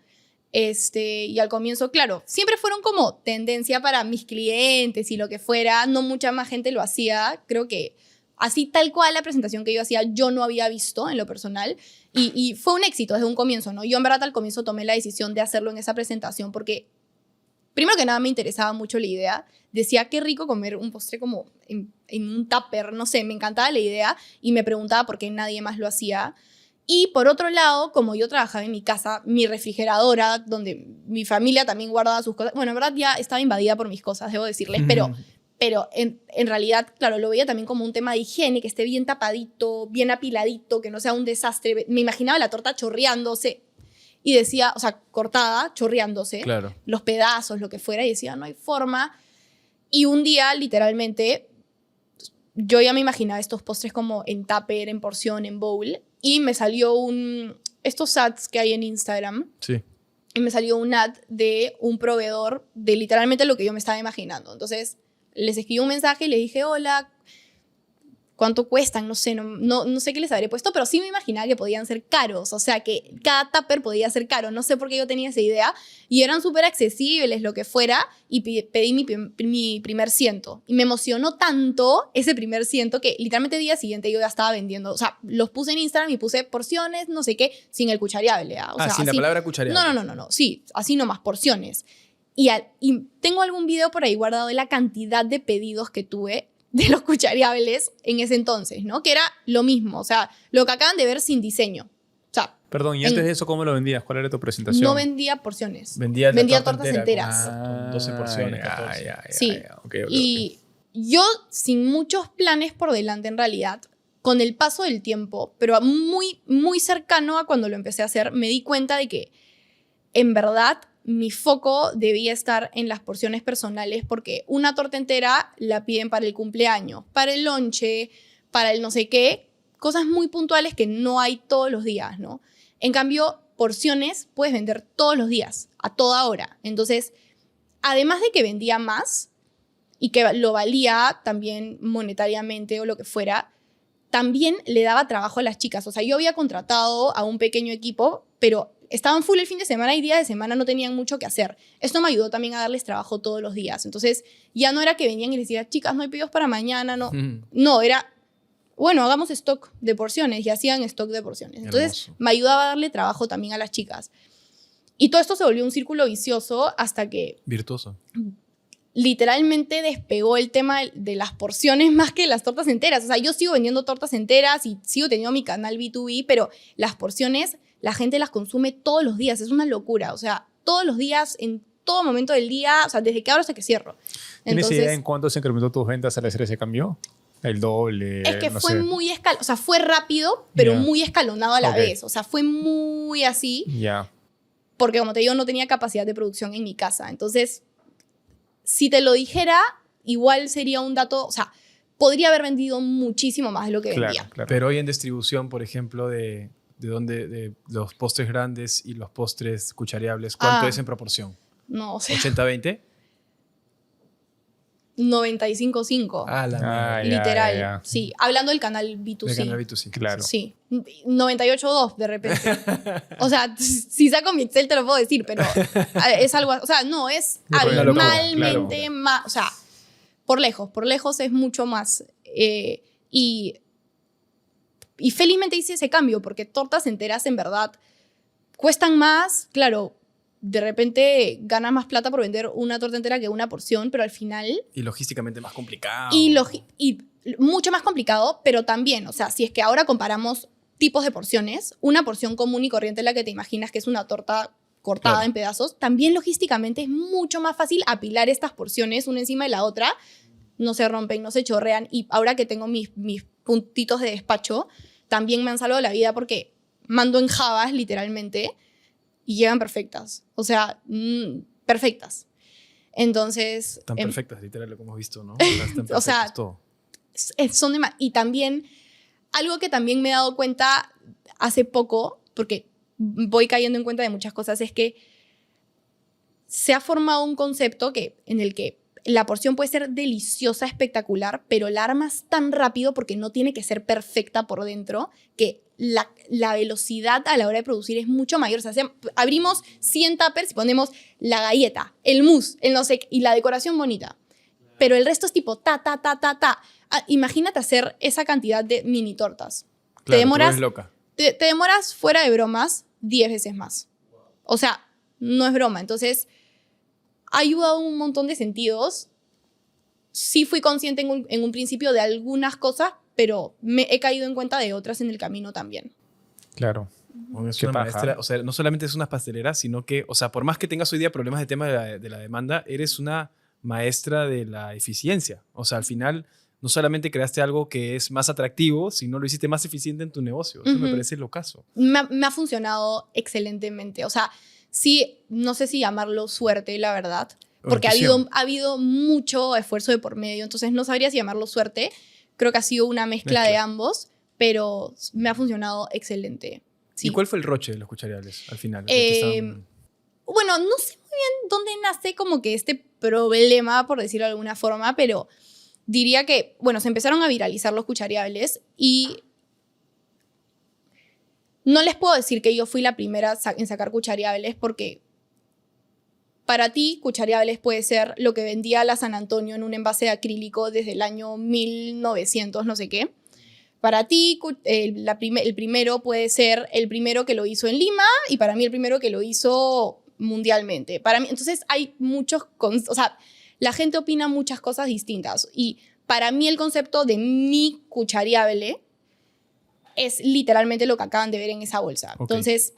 Y al comienzo, claro, siempre fueron como tendencia para mis clientes y lo que fuera. No mucha más gente lo hacía. Creo que así tal cual la presentación que yo hacía, yo no había visto en lo personal. Y fue un éxito desde un comienzo, ¿no? Yo en verdad al comienzo tomé la decisión de hacerlo en esa presentación porque, primero que nada, me interesaba mucho la idea. Decía, qué rico comer un postre como en un tupper, no sé, me encantaba la idea y me preguntaba por qué nadie más lo hacía. Y por otro lado, como yo trabajaba en mi casa, mi refrigeradora, donde mi familia también guardaba sus cosas, bueno, en verdad ya estaba invadida por mis cosas, debo decirles, pero en realidad, claro, lo veía también como un tema de higiene, que esté bien tapadito, bien apiladito, que no sea un desastre. Me imaginaba la torta chorreándose y decía, o sea, cortada, chorreándose, Claro. los pedazos, lo que fuera, y decía, no hay forma. Y un día, literalmente, yo ya me imaginaba estos postres como en tupper, en porción, en bowl, y me salió estos ads que hay en Instagram, Sí. y me salió un ad de un proveedor de literalmente lo que yo me estaba imaginando. Entonces, les escribí un mensaje y les dije, hola, ¿cuánto cuestan? No sé, no sé qué les habré puesto, pero sí me imaginaba que podían ser caros. O sea, que cada tupper podía ser caro. No sé por qué yo tenía esa idea. Y eran súper accesibles, lo que fuera. Y pedí mi primer ciento. Y me emocionó tanto ese primer ciento que literalmente el día siguiente yo ya estaba vendiendo. O sea, los puse en Instagram y puse porciones, no sé qué, sin el cuchareable. O sea, sin la así. palabra cuchareable. No. Sí, así nomás, porciones. Y tengo algún video por ahí guardado de la cantidad de pedidos que tuve de los cuchareables en ese entonces, ¿no? Que era lo mismo, o sea, lo que acaban de ver sin diseño. O sea, Perdón, ¿y antes de eso cómo lo vendías? ¿Cuál era tu presentación? no vendía porciones. Vendía tortas enteras. Con 12 porciones, 14. Sí. Okay. Y yo, sin muchos planes por delante en realidad, con el paso del tiempo, pero muy, muy cercano a cuando lo empecé a hacer, me di cuenta de que, en verdad, mi foco debía estar en las porciones personales porque una torta entera la piden para el cumpleaños, para el lonche, para el no sé qué, cosas muy puntuales que no hay todos los días, ¿no? En cambio, porciones puedes vender todos los días, a toda hora. Entonces, además de que vendía más y que lo valía también monetariamente o lo que fuera, también le daba trabajo a las chicas. O sea, yo había contratado a un pequeño equipo, pero estaban full el fin de semana y día de semana no tenían mucho que hacer. Esto me ayudó también a darles trabajo todos los días. Entonces, ya no era que venían y les decía, chicas, no hay pedidos para mañana, no. No, era, bueno, hagamos stock de porciones y hacían stock de porciones. Entonces, Hermoso. me ayudaba a darle trabajo también a las chicas. Y todo esto se volvió un círculo vicioso hasta que Virtuoso. literalmente despegó el tema de las porciones más que las tortas enteras. O sea, yo sigo vendiendo tortas enteras y sigo teniendo mi canal B2B, pero las porciones la gente las consume todos los días. Es una locura. O sea, todos los días, en todo momento del día, o sea, desde que abro hasta que cierro. ¿Tienes idea en cuánto se incrementó tus ventas al hacer ese cambio? El doble, Es que no fue sé. muy o sea, fue rápido, pero Ya. muy escalonado a la Ok. vez. O sea, fue muy así, Ya. porque como te digo, no tenía capacidad de producción en mi casa. Entonces, si te lo dijera, igual sería un dato, o sea, podría haber vendido muchísimo más de lo que vendía. Claro, claro. Pero hoy en distribución, por ejemplo, de los postres grandes y los postres cuchareables, ¿cuánto Ah. es en proporción? No, o sea, ¿80-20? 95.5. Ah, la Ah, madre. ya, literal. ya. Sí, hablando del canal B2C. De Canal B2C. Claro. Sí, 98.2 de repente. O sea, si saco mi Excel te lo puedo decir, pero es algo, o sea, no, es Una locura, abismalmente claro. más, o sea, por lejos es mucho más. Y felizmente hice ese cambio, porque tortas enteras en verdad cuestan más, claro, de repente ganas más plata por vender una torta entera que una porción, pero al final Y logísticamente más complicado. y mucho más complicado, pero también, o sea, si es que ahora comparamos tipos de porciones, una porción común y corriente, la que te imaginas que es una torta cortada Claro. en pedazos, también logísticamente es mucho más fácil apilar estas porciones una encima de la otra, no se rompen, no se chorrean, y ahora que tengo mis puntitos de despacho, también me han salvado la vida porque mando en jabas, literalmente, y llegan perfectas, o sea, perfectas. Entonces, Tan perfectas, literal, lo que hemos visto, ¿no? Están O sea, perfectas, todo. son y también algo que también me he dado cuenta hace poco, porque voy cayendo en cuenta de muchas cosas, es que se ha formado un concepto en el que la porción puede ser deliciosa, espectacular, pero la armas tan rápido porque no tiene que ser perfecta por dentro, que la velocidad a la hora de producir es mucho mayor. O sea, abrimos 100 tuppers y ponemos la galleta, el mousse, el no sé qué, y la decoración bonita. Pero el resto es tipo ta. Imagínate hacer esa cantidad de mini tortas. Claro, te vuelves loca. te demoras, fuera de bromas, 10 veces más. O sea, no es broma. Entonces, ha ayudado un montón de sentidos. Sí fui consciente en un principio de algunas cosas, pero me he caído en cuenta de otras en el camino también. Claro. Bueno, es Qué una paja. maestra, o sea, no solamente es una pastelera, sino que, o sea, por más que tengas hoy día problemas de tema de la demanda, eres una maestra de la eficiencia. O sea, al final, no solamente creaste algo que es más atractivo, sino lo hiciste más eficiente en tu negocio. Eso me Ujú. parece locazo. Me ha funcionado excelentemente. O sea, sí, no sé si llamarlo suerte, la verdad, porque Intuición. ha habido mucho esfuerzo de por medio, entonces no sabría si llamarlo suerte. Creo que ha sido una mezcla de ambos, pero me ha funcionado excelente. Sí. ¿Y cuál fue el roche de los cuchareables al final? Eh, bueno, no sé muy bien dónde nace como que este problema, por decirlo de alguna forma, pero diría que, bueno, se empezaron a viralizar los cuchareables y no les puedo decir que yo fui la primera en sacar cuchareables porque para ti cuchareables puede ser lo que vendía la San Antonio en un envase de acrílico desde el año 1900 no sé qué. Para ti el primero puede ser el primero que lo hizo en Lima y para mí el primero que lo hizo mundialmente. Para mí, entonces hay muchos, o sea, la gente opina muchas cosas distintas y para mí el concepto de mi cuchareable es literalmente lo que acaban de ver en esa bolsa. Okay. Entonces,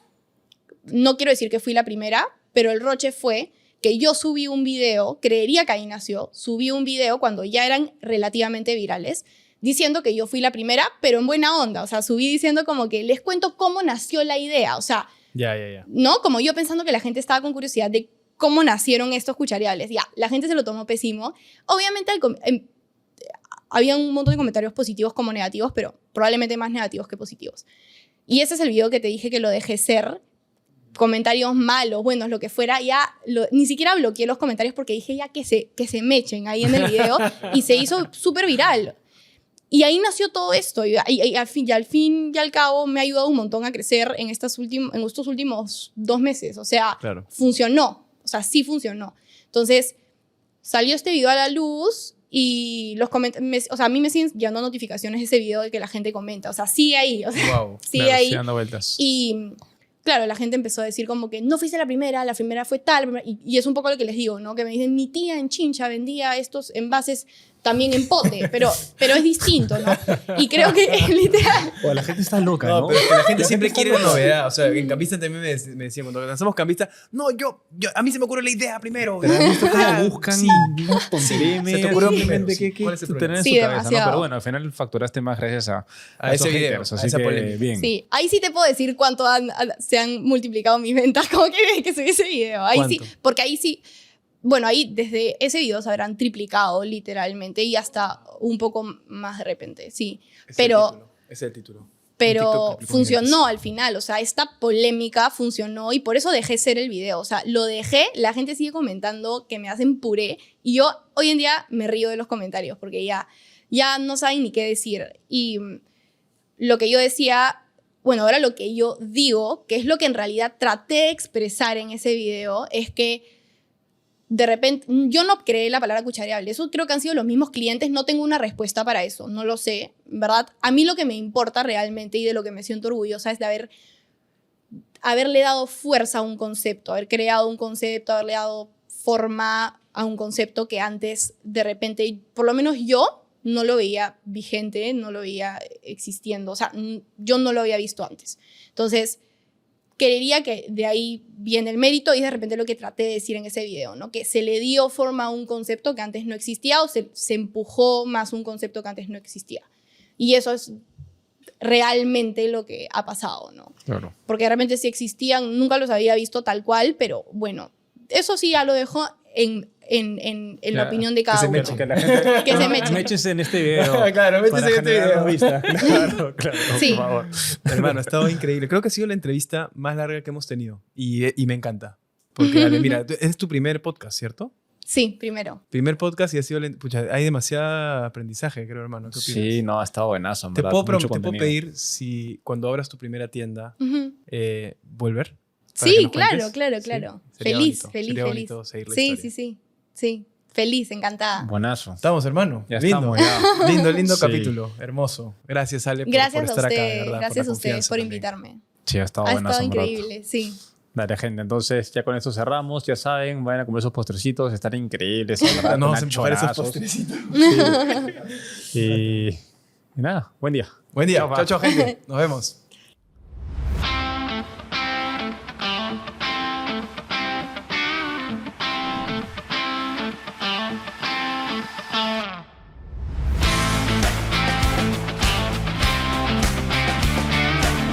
no quiero decir que fui la primera, pero el roche fue que yo subí un video, creería que ahí nació, subí un video cuando ya eran relativamente virales, diciendo que yo fui la primera, pero en buena onda. O sea, subí diciendo como que les cuento cómo nació la idea. O sea, Ya. ¿no? Como yo pensando que la gente estaba con curiosidad de cómo nacieron estos cuchareables. Ya, la gente se lo tomó pésimo. Obviamente, había un montón de comentarios positivos como negativos, pero probablemente más negativos que positivos. Y ese es el video que te dije que lo dejé ser. Comentarios malos, buenos, lo que fuera, ya ni siquiera bloqueé los comentarios porque dije ya que se me echen ahí en el video y se hizo súper viral. Y ahí nació todo esto y al fin y al cabo me ha ayudado un montón a crecer en estos últimos 2 meses. O sea, Claro. funcionó. O sea, sí funcionó. Entonces, salió este video a la luz y los o sea, a mí me siguen llegando notificaciones de ese video de que la gente comenta. O sea, sigue ahí. O sea, Wow. sigue Claro, ahí. sí, dando vueltas. Y claro, la gente empezó a decir como que no fuiste la primera fue tal. Y es un poco lo que les digo, ¿no? Que me dicen, mi tía en Chincha vendía estos envases también en pote, pero es distinto, ¿no? Y creo que literal... O la gente está loca, ¿no? Pero es que la gente siempre quiere la novedad. O sea, en Cambista también me decían, cuando lanzamos Cambista, no, a mí se me ocurrió la idea primero. Pero has visto Ah, cómo buscan sí. una tontería Se te ocurrió primero, simplemente sí. que ¿Cuál es el tener problema? en Sí, su cabeza, ¿no? demasiado. Pero bueno, al final facturaste más gracias a ese esos video, haters, a así esa que polémica. bien. Sí, ahí sí te puedo decir cuánto se han multiplicado mis ventas, como que subí ese video. Ahí sí, ¿Cuánto? porque ahí sí... Bueno, ahí desde ese video se habrán triplicado literalmente y hasta un poco más de repente, sí. Pero... Ese es el título. Pero TikTok triplicó funcionó mi al final, o sea, esta polémica funcionó y por eso dejé ser el video, o sea, lo dejé, la gente sigue comentando que me hacen puré y yo hoy en día me río de los comentarios porque ya no saben ni qué decir. Y lo que yo decía, bueno, ahora lo que yo digo, que es lo que en realidad traté de expresar en ese video, es que de repente, yo no creé la palabra cuchareable. Eso creo que han sido los mismos clientes. No tengo una respuesta para eso. No lo sé, ¿verdad? A mí lo que me importa realmente y de lo que me siento orgullosa es de haberle dado fuerza a un concepto, haber creado un concepto, haberle dado forma a un concepto que antes, de repente, por lo menos yo no lo veía vigente, no lo veía existiendo. O sea, yo no lo había visto antes. Entonces, creería que de ahí viene el mérito y de repente lo que traté de decir en ese video, ¿no? Que se le dio forma a un concepto que antes no existía o se empujó más un concepto que antes no existía. Y eso es realmente lo que ha pasado, ¿no? Claro. Porque realmente sí existían, nunca los había visto tal cual, pero bueno, eso sí ya lo dejo en la opinión de cada se uno. meche. Que la gente Que se meche. méchese en este video. Claro, métese para en este generar video. vista. Claro, claro, Sí. por favor. Hermano, ha estado increíble. Creo que ha sido la entrevista más larga que hemos tenido y me encanta. Porque, Ale, mira, es tu primer podcast, ¿cierto? Sí, primero. Primer podcast y ha sido... Pucha, hay demasiado aprendizaje, creo, hermano. ¿Qué opinas? Sí, no, ha estado buenazo, en Te verdad, puedo, mucho te puedo contenido. pedir si cuando abras tu primera tienda, Ujú. volver. Para que Sí, nos claro, cuentes. claro. Sí, sería Feliz, bonito, feliz, sería feliz. bonito seguir la Sí, historia. sí. Feliz, encantada. Buenazo. Estamos, hermano. Ya lindo. estamos, ya. Lindo Sí. capítulo. Hermoso. Gracias, Ale, por Gracias estar a acá, de ustedes, verdad. gracias la a ustedes confianza por también. invitarme. Sí, ha estado Ha buenazo, estado en verdad. increíble, sí. Dale, gente. Entonces, ya con esto cerramos. Ya saben, vayan a comer esos postrecitos. Están increíbles, en verdad. No vamos a unos empujar esos chorazos. postrecitos. Sí. Y nada, buen día. Buen día. Chao, pa. Chao, chao, gente. Nos vemos.